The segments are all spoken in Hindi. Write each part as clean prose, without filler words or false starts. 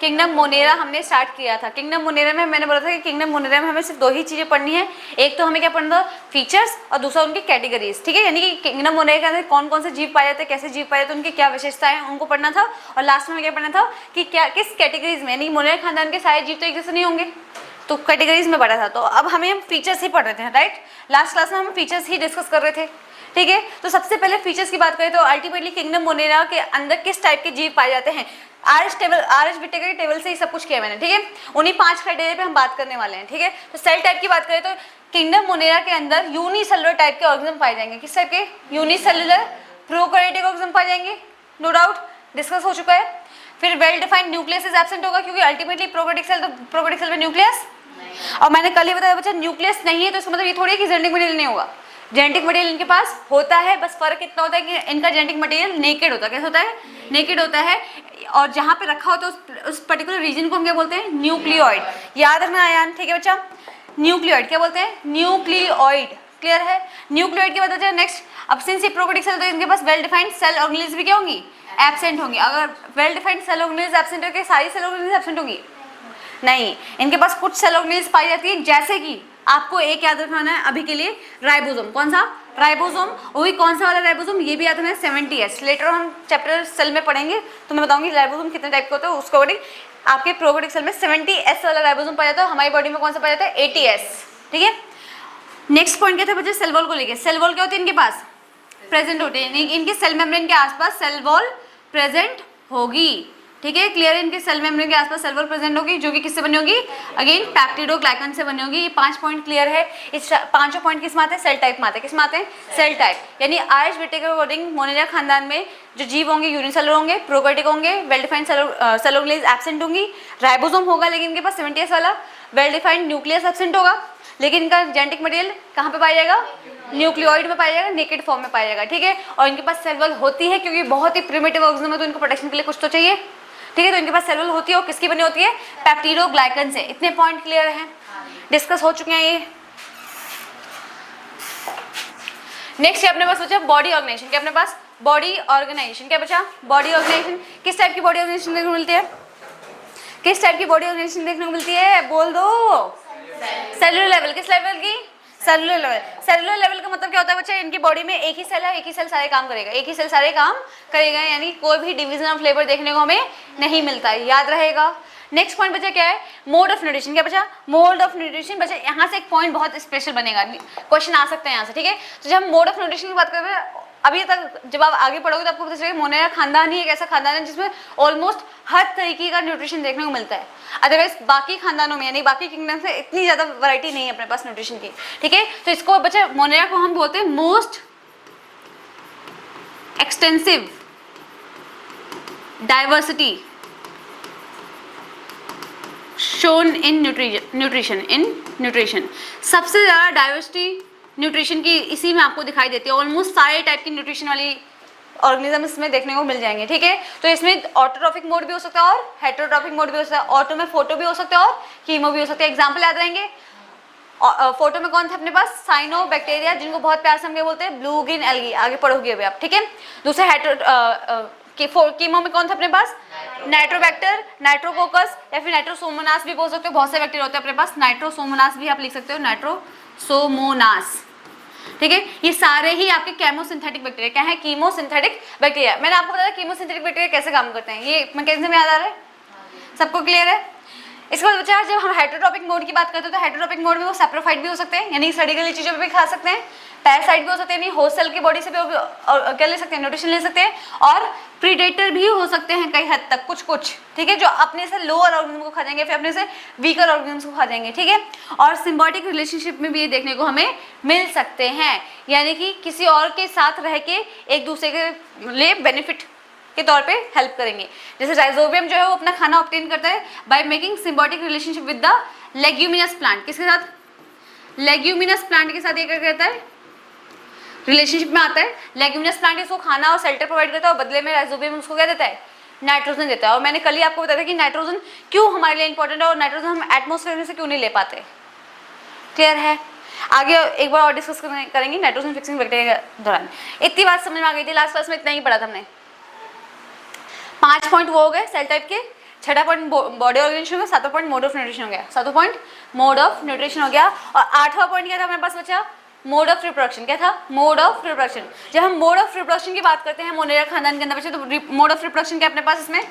किंगडम मोनेरा हमने स्टार्ट किया था। किंगडम मोनेरा में मैंने बोला था कि किंगडम मोनेरा में हमें सिर्फ दो ही चीजें पढ़नी है, एक तो हमें क्या पढ़ना था, फीचर्स, और दूसरा उनकी कैटेगरीज। ठीक है, यानी कि किंगडम मोनेरा के अंदर कौन कौन से जीव पाए जाते हैं, कैसे जीव पाए जाते हैं, उनकी क्या विशेषताएं हैं, उनको पढ़ना था। और लास्ट में हमें क्या पढ़ना था कि क्या किस कैटेगरीज में, यानी मोनेरा खानदान के सारे जीव तो एक जैसे नहीं होंगे, तो कैटेगरीज में पढ़ा था। तो अब हम फीचर्स ही पढ़ रहे थे, राइट। लास्ट क्लास में हम फीचर्स ही डिस्कस कर रहे थे। ठीक है, तो सबसे पहले फीचर्स की बात करें तो अल्टीमेटली किंगडम मोनेरा के अंदर किस टाइप के जीव पाए जाते हैं, आर एच विटेकर के टेबल से ही सब कुछ किया मैंने। ठीक है, उन्हीं 5 क्राइटेरिया पे हम बात करने वाले हैं। ठीक है, तो सेल टाइप की बात करें तो किंगडम मोनेरा के अंदर यूनिसेलुलर टाइप के ऑर्गेनिज्म पाए जाएंगे। किस टाइप के? यूनिसेलुलर प्रोकैरियोटिक ऑर्गेनिज्म पाए जाएंगे, नो डाउट, डिस्कस हो चुका है। फिर well defined nucleus is absent होगा, क्योंकि अल्टीमेटली प्रोकैरियोटिक सेल, तो प्रोकैरियोटिक सेल में न्यूक्लियस, और मैंने कल ही बताया बच्चा न्यूक्लियस नहीं है तो इसका मतलब ये थोड़ी है कि जेनेटिक मटेरियल नहीं होगा। जेनेटिक मटेरियल इनके पास होता है, बस फर्क इतना होता है कि इनका जेनेटिक मटेरियल नेकेड होता है। कैसे होता है? नेकेड होता है, और जहाँ पे रखा होता है उस पर्टिकुलर रीजन को हम क्या बोलते हैं? न्यूक्लियोइड। याद रखना आयान, ठीक है बच्चा, न्यूक्लियोइड क्या बोलते हैं? न्यूक्लियोइड। क्लियर है? न्यूक्लियोइड के बाद बच्चा नेक्स्ट, अब सिंस ये प्रोकैरियोटिक सेल तो इनके पास वेल डिफाइंड सेल ऑर्गेनेल्स भी क्या होंगी? एब्सेंट होंगी। अगर well defined cell organelles absent होंगे, सारी सेल ऑर्गेनेल्स एब्सेंट होंगी? नहीं, इनके पास कुछ सेल ऑर्गेनेल्स पाई जाती है, जैसे कि आपको एक याद रखना है अभी के लिए, राइबोसोम। कौन सा? राइबोसोम। वही कौन सा वाला राइबोसोम, ये भी याद रखना है 70S। लेटर हम चैप्टर सेल में पढ़ेंगे तो मैं बताऊंगी राइबोसोम कितने टाइप के होते हैं, उसको अकॉर्डिंग आपके प्रोकैरियोटिक सेल में 70S वाला राइबोसोम पाया जाता है। हमारी बॉडी में कौन सा पाया जाता है? 80S। ठीक है, नेक्स्ट पॉइंट क्या था बच्चे? सेल वॉल को लेके। सेल वॉल क्या होती है इनके पास? प्रेजेंट होती है, इनके सेल मेम्ब्रेन के आसपास सेल वॉल प्रेजेंट होगी। ठीक है, क्लियर है? इनके सेल मेम्ब्रेन के आसपास सेल वॉल प्रेजेंट होगी, जो कि किससे बनी होगी? अगेन पैप्टिडोग्लाइकन से बनी होगी। ये 5 पॉइंट क्लियर है। इस 5 पॉइंट किस में आते हैं? सेल टाइप में आते हैं। किस में आते हैं? Cell type. यानी आर एच विटेकर के अकॉर्डिंग मोनेरा खानदान में जो जीव होंगे यूनिसेलुलर होंगे, प्रोकैरियोटिक होंगे, well defined cell organelles absent होंगी, राइबोसोम होगा लेकिन इनके पास 70S वाला, वेल डिफाइंड न्यूक्लियस एब्सेंट होगा, लेकिन इनका जेनेटिक मटेरियल कहाँ पे पाया जाएगा? न्यूक्लियोइड में पाया जाएगा, नेकेड फॉर्म में पाया जाएगा। ठीक है, और इनके पास सेल वॉल होती है क्योंकि बहुत ही प्रिमिटिव ऑर्गेनिज्म है, तो इनको प्रोटेक्शन के लिए कुछ तो चाहिए। ठीक है, तो इनके पास सेल वॉल होती है, और किसकी बनी होती है? पैप्टिडोग्लाइकन से। इतने पॉइंट क्लियर हैं, डिस्कस हो चुके हैं ये। नेक्स्ट है अपने पास बचा बॉडी ऑर्गेनाइजेशन। क्या अपने पास? Body organisation. क्या बचा? Body organisation. किस टाइप की बॉडी ऑर्गेनाइजेशन देखने को मिलती है? किस टाइप की बॉडी ऑर्गेनाइजेशन देखने को मिलती है? बोल दो। Cellular level. किस लेवल की? Cellular level. सेलुलर लेवल का मतलब क्या होता है बच्चा? इनकी बॉडी में एक ही सेल है, एक ही सेल सारे काम करेगा, एक ही सेल सारे काम करेगा, यानी कोई भी डिवीजन ऑफ लेबर देखने को हमें नहीं मिलता है, याद रहेगा। नेक्स्ट पॉइंट बचा क्या है? Mode of nutrition. क्या बचा? मोड ऑफ न्यूट्रिशन बचा। यहाँ से एक पॉइंट बहुत स्पेशल बनेगा, क्वेश्चन आ सकते हैं यहाँ से। ठीक है, तो जब हम मोड ऑफ न्यूट्रिशन की बात करते हैं, अभी तक जब आप आगे पढ़ोगे तो आपको पता चलेगा मोनेरा खानदान ही एक ऐसा खानदान है जिसमें ऑलमोस्ट हर तरीके का न्यूट्रिशन देखने को मिलता है। अदरवाइज बाकी खानदानों में यानी बाकी किंगडम से इतनी ज्यादा वैरायटी नहीं है अपने पास न्यूट्रिशन की। ठीक है, तो इसको बच्चे मोनेरा को हम बोलते हैं most extensive diversity shown in nutrition. सबसे ज्यादा डाइवर्सिटी न्यूट्रिशन की इसी में आपको दिखाई देती है। ऑलमोस्ट सारे टाइप की न्यूट्रिशन वाली ऑर्गेनिज्म इसमें देखने को मिल जाएंगे। ठीक है, तो इसमें ऑटोट्रॉफिक मोड भी हो सकता है और हेटेरोट्रॉफिक मोड भी हो सकता है। ऑटो में फोटो भी हो सकता है और कीमो भी हो सकता है। एग्जाम्पल याद रहेंगे, फोटो में कौन था अपने पास? साइनोबैक्टीरिया, जिनको बहुत प्यार से हम क्या बोलते हैं? Blue green algae. आगे पढ़ोगे अभी आप। ठीक है, दूसरे कीमो में कौन था अपने पास? नाइट्रोबैक्टर, नाइट्रोकोकस, या फिर नाइट्रोसोमोनास भी बोल सकते हो। बहुत से बैक्टीरिया होते हैं अपने पास, नाइट्रोसोमोनास भी आप लिख सकते हो, नाइट्रोसोमोनास। ठीक है, ये सारे ही आपके केमोसिंथेटिक बैक्टीरिया। क्या है? Chemosynthetic bacteria. मैंने आपको बताया कीमोसिंथेटिक बैक्टीरिया कैसे काम करते हैं, ये मैकेनिज्म याद आ रहा है? सबको क्लियर है? इसके बाद बच्चा जब हम हेटेरोट्रॉपिक मोड की बात करते हैं तो हेटेरोट्रॉपिक मोड में वो सैप्रोफाइट भी हो सकते हैं, यानी सड़ी गली चीजों पे भी खा सकते हैं, पैरासाइट भी हो सकते हैं, यानी होस्ट सेल की बॉडी से भी क्या ले सकते हैं? न्यूट्रिशन ले सकते हैं, और प्रीडेटर भी हो सकते हैं कई हद तक, कुछ। ठीक है, जो अपने से लोअर ऑर्गेनिज्म को खा जाएंगे, फिर अपने से वीकर ऑर्गेनिज्म को खा जाएंगे। ठीक है, और सिम्बायोटिक रिलेशनशिप में भी ये देखने को हमें मिल सकते हैं, यानी कि किसी और के साथ रह के एक दूसरे के लिए बेनिफिट के तौर पे हेल्प करेंगे। जैसे राइजोबियम जो है वो अपना खाना ऑब्टेन करता है by making symbiotic relationship with the leguminous plant. किसके साथ? लेग्यूमिनस प्लांट के साथ ये क्या कहता है? रिलेशनशिप में आता है। लेग्यूमिनस प्लांट इसको खाना और शेल्टर प्रोवाइड करता है, और बदले में राइजोबियम उसको क्या देता है? नाइट्रोजन देता है। और मैंने कल ही आपको बताया था कि नाइट्रोजन क्यों हमारे लिए इंपॉर्टेंट है और नाइट्रोजन हम एटमोस्फेयर में से क्यों नहीं ले पाते। क्लियर है? आगे एक बार और डिस्कस करेंगे नाइट्रोजन फिक्सिंग बैक्टीरिया के दौरान। इतनी बात समझ में आ गई थी, लास्ट क्लास में इतना ही पढ़ा था हमने। 5 पॉइंट वो हो गए सेल टाइप के। छठा पॉइंट बॉडी ऑर्गेनाइजेशन हो गया, सातवां पॉइंट मोड ऑफ न्यूट्रिशन हो गया, सातवां पॉइंट मोड ऑफ न्यूट्रिशन हो गया। और आठवां पॉइंट क्या था हमारे पास बचा? Mode of reproduction. क्या था? Mode of reproduction. जब हम मोड ऑफ रिप्रोडक्शन की बात करते हैं मोनेरा खानदान के अंदर बच्चे, तो मोड ऑफ रिप्रोडक्शन क्या अपने पास इसमें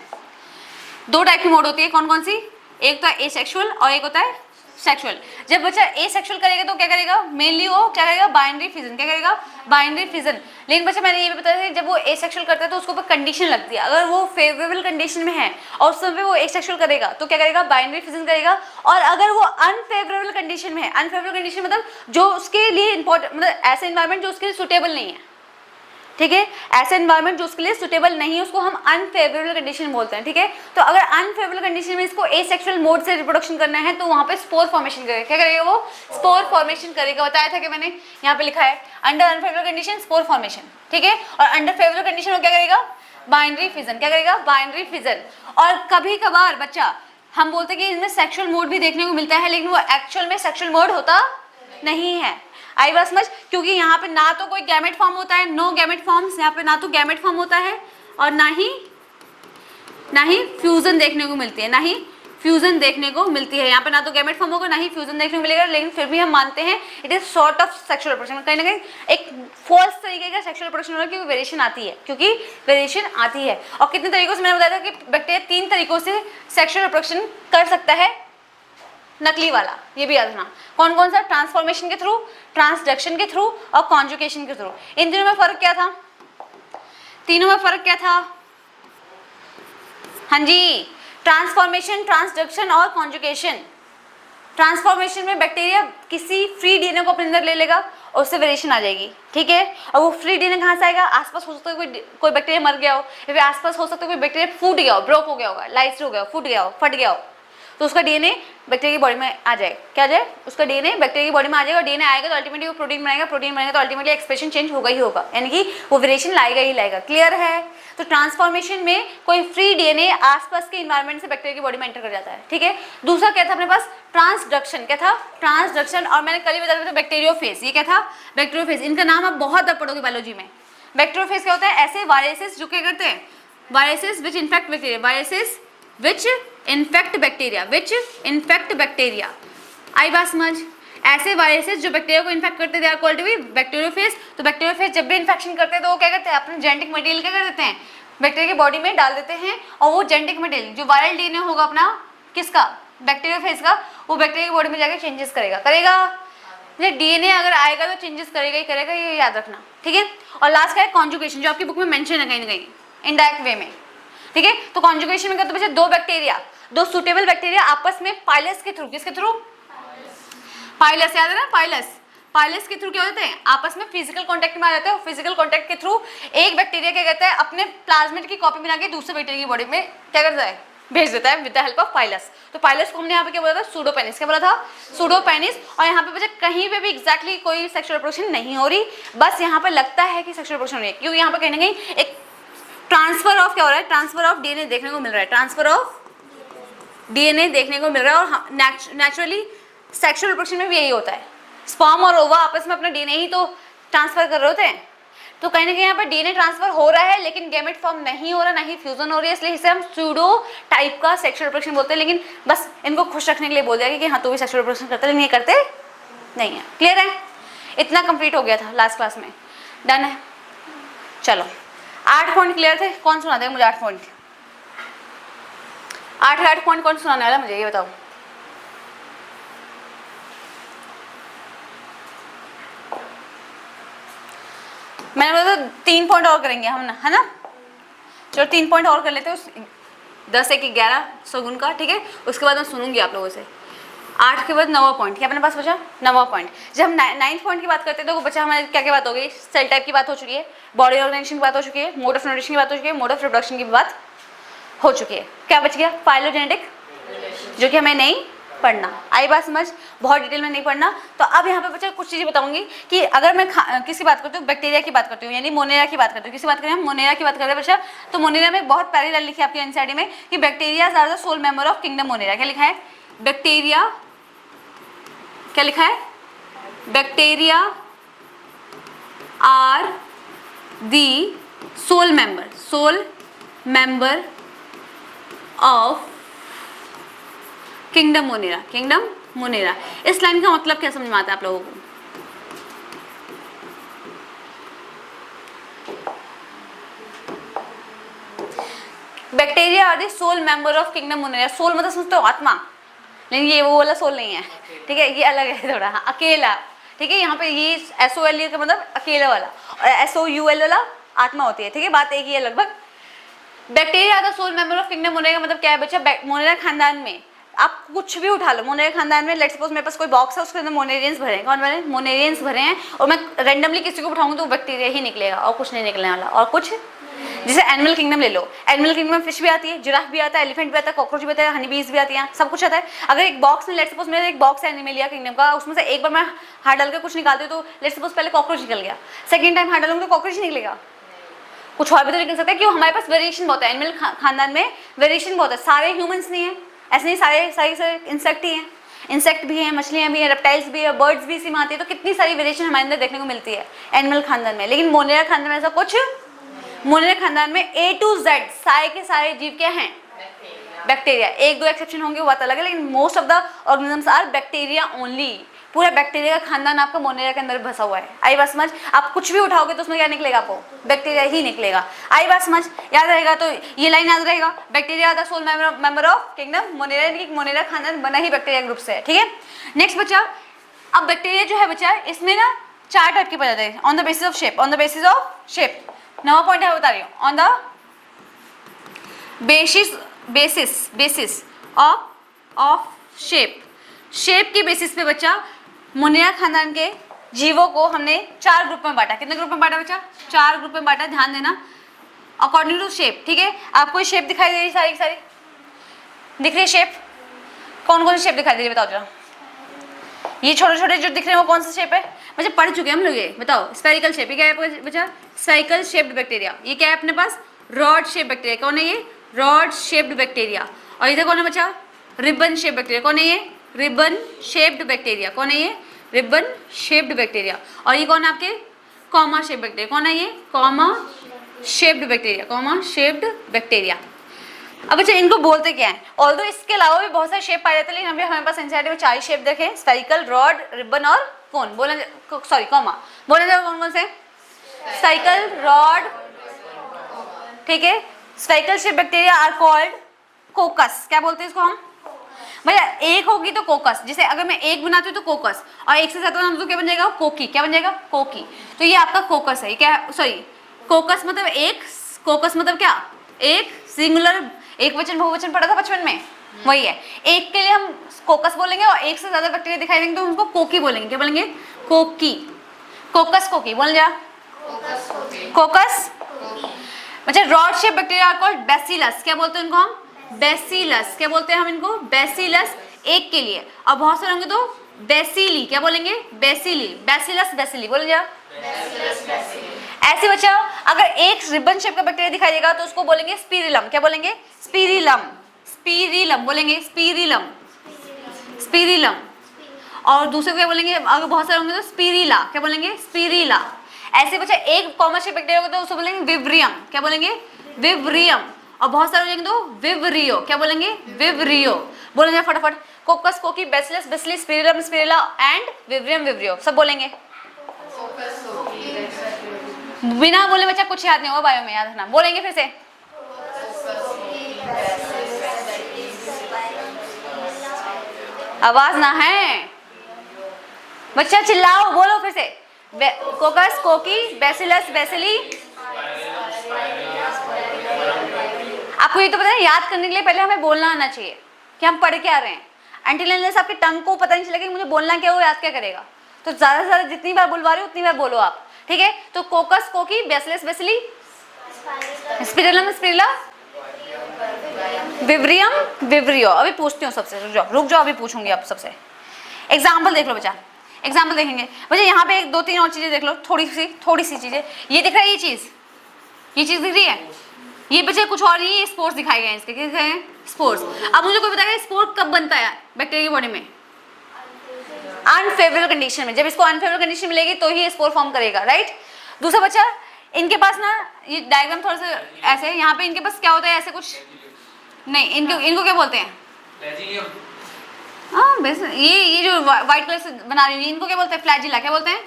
दो टाइप की मोड होती है। कौन कौन सी? एक तो है एसेक्सुअल और एक होता है सेक्सुअल। जब बच्चा एसेक्सुअल करेगा तो क्या करेगा? मेनली वो क्या करेगा? Binary fission. क्या करेगा? Binary fission. लेकिन बच्चा मैंने ये भी बताया था जब वो एसेक्सुअल करता है तो उसको ऊपर कंडीशन लगती है। अगर वो फेवरेबल कंडीशन में है और उस समय वो एसेक्सुअल करेगा तो क्या करेगा? बाइनरी फिजन करेगा। और अगर वो अनफेवरेबल कंडीशन में है, अनफेवरेबल कंडीशन मतलब जो उसके लिए इंपॉर्टेंट, मतलब ऐसे इन्वायरमेंट जो उसके लिए सुटेबल नहीं है, ठीक है, ऐसा एनवायरनमेंट जो उसके लिए सुटेबल नहीं है, उसको हम अनफेवरेबल कंडीशन बोलते हैं। ठीक है, तो अगर अनफेवरेबल कंडीशन में इसको एसेक्सुअल मोड से रिप्रोडक्शन करना है तो वहां पे स्पोर फॉर्मेशन करेगा। क्या करेगा? वो स्पोर फॉर्मेशन करेगा। बताया था कि मैंने यहाँ पे लिखा है under unfavourable condition spore formation. ठीक है, और अंडर फेवरेबल कंडीशन वो क्या करेगा? Binary fission. क्या करेगा? Binary fission. और कभी कभार बच्चा हम बोलते हैं कि इनमें सेक्सुअल मोड भी देखने को मिलता है, लेकिन वो एक्चुअल में सेक्सुअल मोड होता नहीं है। आई बात समझ? क्योंकि यहाँ पे ना तो कोई गैमेट फॉर्म होता है, नो गैमेट फॉर्म्स, यहाँ पे ना तो गैमेट फॉर्म होता है और ना ही फ्यूजन देखने को मिलती है, ना ही फ्यूजन देखने को मिलती है। यहाँ पे ना तो गैमेट फॉर्म होगा ना ही फ्यूजन देखने को मिलेगा, लेकिन फिर भी हम मानते हैं it is sort of sexual reproduction. कहीं ना कहीं एक फॉल्स तरीके का सेक्सुअल रिप्रोडक्शन हो रहा है क्योंकि वेरिएशन आती है, क्योंकि वेरिएशन आती है। और कितने तरीकों से? मैंने बताया था कि बैक्टीरिया 3 तरीकों से सेक्सुअल रिप्रोडक्शन कर सकता है, नकली वाला, ये भी याद रखना। कौन कौन सा? ट्रांसफॉर्मेशन के थ्रू, ट्रांसडक्शन के थ्रू और कॉन्जुगेशन के थ्रू। इन तीनों में फर्क क्या था? तीनों में फर्क क्या था? हाँ जी, ट्रांसफॉर्मेशन, ट्रांसडक्शन और कॉन्जुगेशन। ट्रांसफॉर्मेशन में बैक्टीरिया किसी फ्री डीएनए को अपने अंदर ले लेगा और उससे वेरिएशन आ जाएगी। ठीक है, और वो फ्री डीएनए कहाँ से आएगा? आसपास हो सकता है कोई बैक्टीरिया मर गया हो, या फिर आसपास हो सकता है कोई बैक्टीरिया फूट गया हो, ब्रोक हो गया होगा, लाइस हो गया हो, फूट गया हो, फट गया हो, तो उसका डीएनए बैक्टीरिया की बॉडी में आ जाए। क्या आ जाए? उसका डीएनए बैक्टीरिया की बॉडी में आ जाएगा। और डीएनए आएगा तो अल्टीमेटली वो प्रोटीन बनाएगा, प्रोटीन बनेगा तो अल्टीमेटली एक्सप्रेशन चेंज होगा ही होगा, यानी कि वो वेरिएशन लाएगा ही लाएगा। क्लियर है? तो ट्रांसफॉर्मेशन में कोई फ्री डीएनए आसपास के इन्वायरमेंट से बैक्टीरिया की बॉडी में एंटर कर जाता है। ठीक है, दूसरा क्या था अपने पास? ट्रांसडक्शन। क्या था? ट्रांसडक्शन। और मैंने कल ही बताया था बैक्टीरियोफेज। ये क्या था? बैक्टीरियोफेज। इनका नाम आप बहुत अब पढ़ोगे बायोलॉजी में। बैक्टीरियोफेज क्या होता है? ऐसे वायरसेस जो क्या करते हैं? Viruses which infect bacteria, viruses which infect bacteria, which infect bacteria. आई बात समझ? ऐसे वायरसेस जो बैक्टीरिया को इन्फेक्ट करते हैं कॉल्ड भी बैक्टीरियोफेज। तो बैक्टीरियोफेज जब भी इन्फेक्शन करते हैं तो वो क्या करते हैं? अपने जेनेटिक मटेरियल क्या कर देते हैं? बैक्टीरिया की बॉडी में डाल देते हैं। और वो जेनेटिक मटेरियल जो वायरल डीएनए होगा अपना, किसका? बैक्टीरियोफेज का, वो बैक्टीरिया की बॉडी में जाकर चेंजेस करेगा। डीएनए अगर आएगा तो चेंजेस करेगा ही करेगा, ये याद रखना। ठीक है, और लास्ट का है कॉन्जुगेशन, जो आपकी बुक में मेंशन है कहीं ना कहीं इनडायरेक्ट वे में। ठीक है, तो कॉन्जुगेशन में क्या होता है? दो बैक्टीरिया, दो सुटेबल बैक्टीरिया आपस में पाइलस के थ्रू, किसके थ्रू? पाइलस, याद है ना? पाइलस के थ्रू क्या होते हैं? आपस में फिजिकल कांटेक्ट में आ जाते हैं। फिजिकल कांटेक्ट के थ्रू एक बैक्टीरिया क्या कहता है? अपने प्लाज्मिड की कॉपी बना के दूसरे बैक्टीरिया की बॉडी में क्या करता है? भेज देता है with the help of pilus. तो पाइलस को हमने यहाँ पे क्या बोला था? सूडोपेनिस। क्या बोला था? सूडोपेनिस। और यहाँ पे बच्चे कहीं पे भी एग्जैक्टली कोई सेक्सुअल रिप्रोडक्शन नहीं हो रही, बस यहाँ पे लगता है कि सेक्सुअल रिप्रोडक्शन हो रही है, क्योंकि यहाँ पे कहीं ना कहीं एक ट्रांसफर ऑफ क्या हो रहा है? ट्रांसफर ऑफ डीएनए देखने को मिल रहा है, ट्रांसफर ऑफ डीएनए देखने को मिल रहा है। और नेचुरली सेक्सुअल रिप्रोडक्शन में भी यही होता है, स्पर्म और ओवा आपस में अपना डीएनए ही तो ट्रांसफर कर रहे होते हैं। तो कहीं ना कहीं यहाँ पर डीएनए ट्रांसफर हो रहा है, लेकिन गैमेट फॉर्म नहीं हो रहा, ना ही फ्यूजन हो रही है, इसलिए इसे हम सूडो टाइप का सेक्सुअल रिप्रोडक्शन बोलते हैं। लेकिन बस इनको खुश रखने के लिए बोल दिया कि हाँ तो भी सेक्सुअल रिप्रोडक्शन करते हैं, लेकिन ये करते नहीं है। क्लियर है? इतना कंप्लीट हो गया था लास्ट क्लास में। डन है? चलो 8 पॉइंट क्लियर थे। कौन सुना देगा मुझे 8 पॉइंट? 8 पॉइंट कौन सुनाने वाला मुझे ये बताओ। मैंने बोला तो 3 पॉइंट और करेंगे हम ना, है ना? चलो 3 पॉइंट और कर लेते हैं उस 10 1 11 सगुन का। ठीक है, उसके बाद मैं सुनूंगी आप लोगों से। 8 के बाद 9वां पॉइंट, क्या अपने पास बचा? 9वां पॉइंट। जब हम 9th पॉइंट की बात करते हैं तो बचा हमारे क्या क्या बात हो गई? सेल टाइप की बात हो चुकी है, बॉडी ऑर्गेनाइजेशन की बात हो चुकी है, मोड ऑफ न्यूट्रिशन की बात हो चुकी है, मोड ऑफ रिप्रोडक्शन की बात हो चुकी है। क्या बच गया? फाइलोजेनेटिक, जो कि हमें नहीं पढ़ना। आई बात समझ? बहुत डिटेल में नहीं पढ़ना। तो अब यहाँ पे बच्चा कुछ चीज़ें बताऊंगी कि अगर मैं किसकी बात करती हूँ? बैक्टीरिया की बात करती हूँ, यानी मोनेरा की बात करती हूँ। किसकी बात करें हम? मोनेरा की बात कर रहे हैं बच्चा। तो मोनेरा में बहुत प्यारी लाइन लिखी है आपकी एनसीईआरटी में कि bacteria are the sole member of kingdom Monera. क्या लिखा है? बैक्टीरिया, क्या लिखा है? Bacteria are the sole member of kingdom Monera, kingdom Monera. इस लाइन का मतलब क्या समझ में आता है आप लोगों को? Bacteria are the sole member of kingdom Monera. Sole मतलब समझते हो आत्मा, लेकिन ये वो वाला सोल नहीं है, ठीक है, ये अलग है थोड़ा, हाँ, अकेला, ठीक है। यहाँ पे ये SOL का मतलब अकेला वाला, और SOUL वाला आत्मा होती है, ठीक है, बात एक ही है लगभग। Bacteria are the sole member of kingdom Monera का मतलब क्या है बच्चा? मोनेरा खानदान में आप कुछ भी उठा लो, मोनेरा खानदान में लेट्स सपोज मेरे पास कोई बॉक्स है, उसके अंदर मोनेरियंस भरे हैं, कौन भरे? मोनेरियंस भरे हैं, और मैं रैंडमली किसी को उठाऊंगी तो बैक्टीरिया ही निकलेगा और कुछ नहीं निकलने वाला। और कुछ जैसे एनिमल किंगडम ले लो, एनिमल किंगडम में फिश भी आती है, जिराफ भी आता है, एलिफेंट भी आता है, कॉकरोच भी आता है, हनी बीज भी आती है, सब कुछ आता है। अगर एक बॉक्स में लेट्स सपोज मेरा एक बॉक्स है एनिमलिया किंगडम का, उसमें से एक बार मैं हाथ डाल के कुछ निकालती हूँ तो लेट्स सपोज पहले कॉकरोच निकल गया, सेकंड टाइम हाथ डालूंगी तो कॉकरोच निकलेगा, कुछ और भी तो निकल सकता है। क्यों? हमारे पास वेरिएशन बहुत है, एनिमल खानदान में वेरिएशन बहुत है, सारे ह्यूमंस नहीं है, ऐसे नहीं, सारे इंसेक्ट ही हैं, इंसेक्ट भी हैं, मछलियां भी हैं, रेप्टाइल्स भी है, बर्ड्स भी इसी में आती है, तो कितनी सारी वेरिएशन हमारे अंदर देखने को मिलती है एनिमल खानदान में। लेकिन मोनेरा खानदान में ऐसा कुछ, मोनेरा खानदान में A to Z सारे के सारे जीव क्या हैं? बैक्टीरिया। एक दो एक्सेप्शन होंगे वो बात अलग है, लेकिन most of the organisms are bacteria only. पूरा बैक्टीरिया का खानदान आपका मोनेरा के अंदर बसा हुआ है। आई बात समझ? आप कुछ भी उठाओगे तो उसमें क्या निकलेगा? आपको बैक्टीरिया ही निकलेगा। आई बात समझ? याद रहेगा तो ये लाइन याद रहेगा, bacteria the sole member of kingdom Monera, यानी कि मोनेरा खानदान बना ही बैक्टीरिया ग्रुप से है, ठीक है। नेक्स्ट बच्चा, अब बैक्टीरिया जो है बच्चा, इसमें ना 4 टाइप के पाए जाते हैं, on the basis of shape, on the basis of shape. नवा पॉइंट है बता रही हूँ, on the basis of shape. Shape के बेसिस पे बच्चा मोनेरा खानदान के जीवों को हमने 4 ग्रुप में बांटा। कितने ग्रुप में बांटा बच्चा? 4 ग्रुप में बांटा, ध्यान देना, अकॉर्डिंग टू शेप, ठीक है। आपको शेप दिखाई दे रही सारी की सारी? दिख रही है शेप? कौन कौन सी शेप दिखाई दे रही है बताओ जरा। ये छोटे छोटे जो दिख रहे हैं वो कौन सा शेप है बच्चा? पढ़ चुके हैं हम लोग, ये बताओ। स्फेरिकल शेप, ये क्या है बच्चा? Spherical shaped bacteria. ये क्या है अपने पास? Rod shape bacteria. कौन है ये? Rod shaped bacteria. और इधर कौन है बच्चा? Ribbon shape bacteria. कौन है ये? Ribbon shaped bacteria. कौन है ये? Ribbon shaped bacteria. और ये कौन है आपके? Comma shape bacteria. कौन है ये? Comma shaped bacteria, comma shaped bacteria. अब अच्छा इनको बोलते क्या है? ऑल्दो इसके अलावा भी बहुत सारे शेप पाए जाते हैं, लेकिन अभी हमारे पास एनसीईआरटी में 4 ही शेप देखे, स्फेरिकल, रॉड, रिबन और कोन। बोला सॉरी कॉमा, बोला जाए कौन कौन से? स्फेरिकल, रॉड, ठीक है। Spherical shape bacteria are called coccus. क्या बोलते हैं इसको हम भैया? एक होगी तो कोकस, जैसे अगर मैं एक बनाती हूँ तो कोकस, और एक से ज्यादा बनाती हूँ तो क्या बन जाएगा? कोकी। क्या बन जाएगा? कोकी। तो ये आपका कोकस है। क्या? सॉरी, कोकस मतलब एक, कोकस मतलब क्या? एक, सिंगुलर, एक वचन बहुवचन पढ़ा था बचपन में, वही है। एक के लिए हम कोकस बोलेंगे और एक से ज्यादा बैक्टीरिया दिखाई देंगे तो हम उसको कोकी बोलेंगे। क्या बोलेंगे? कोकी। कोकस कोकी बोल जा। कोकस। अच्छा, rod shape bacteria are called bacillus. क्या बोलते हैं इनको हम? बैसिलस। क्या बोलते हैं हम इनको? बैसिलस, एक के लिए। और बहुत सारे होंगे तो बैसिली। क्या बोलेंगे? बैसिली। बैसिलस बैसिली बोल जा। ऐसे बच्चा अगर एक रिबन शेप का बैक्टीरिया दिखाई देगा तो उसको बोलेंगे स्पिरिलम। क्या बोलेंगे? स्पिरिलम। स्पिरिलम बोलेंगे, स्पिरिलम, स्पिरिलम। और दूसरे को क्या बोलेंगे? अगर बहुत सारे होंगे तो स्पिरिला। क्या बोलेंगे? स्पिरिला। ऐसे बच्चा एक कॉमन शेप बैक्टीरिया होगा तो उसको बोलेंगे विब्रियम। क्या बोलेंगे? विब्रियम। और बहुत सारे हो जाएंगे तो विवरियो। क्या बोलेंगे? विवरियो। बोले जाए फटाफट। कोकस cocci, bacillus bacilli, spirillum spirilla and विब्रियम विवरियो। सब बोलेंगे बिना बोले बच्चा कुछ याद नहीं होगा बायो में, याद रखना। बोलेंगे फिर से। आवाज ना है बच्चा, चिल्लाओ, बोलो फिर से। कोकस कोकी, बैसिलस बैसिली। आपको ये तो पता है, याद करने के लिए पहले हमें बोलना आना चाहिए कि हम पढ़ क्या रहे हैं। अनटिल अनलेस आपके टंग को पता नहीं चलेगा कि मुझे बोलना क्या, वो याद क्या करेगा। तो ज्यादा से ज्यादा जितनी बार बुलवा रहे हो उतनी बार बोलो आप, ठीक है। तो कोकस cocci, bacillus bacilli, spirillum spirilla, विब्रियम vibrio. अभी पूछती हूँ सबसे, रुक जाओ अभी पूछूंगी आप सबसे। एग्जाम्पल देख लो बच्चा, एग्जाम्पल देखेंगे बच्चा। यहाँ पे 2-3 और चीजें देख लो, थोड़ी सी चीजें। ये दिख रहा है, ये चीज दिख रही है। ये बच्चे कुछ और ही स्पोर्स दिखाए गए हैं इसके। क्या दिखाए हैं? स्पोर्स। अब मुझे कोई बताएगा स्पोर कब बनता है बैक्टीरिया की बॉडी में? अनफेवरेबल कंडीशन में। जब इसको अनफेवरेबल कंडीशन मिलेगी तो ही स्पोर फॉर्म करेगा, राइट। दूसरा बच्चा, इनके पास ना ये डायग्राम थोड़ा सा ऐसे है, यहाँ पे इनके पास क्या होता है? ऐसे कुछ नहीं, इनको क्या बोलते हैं? हाँ बस ये जो व्हाइट कलर से बना रही हूँ, इनको क्या बोलते हैं? फ्लैजिला। क्या बोलते हैं?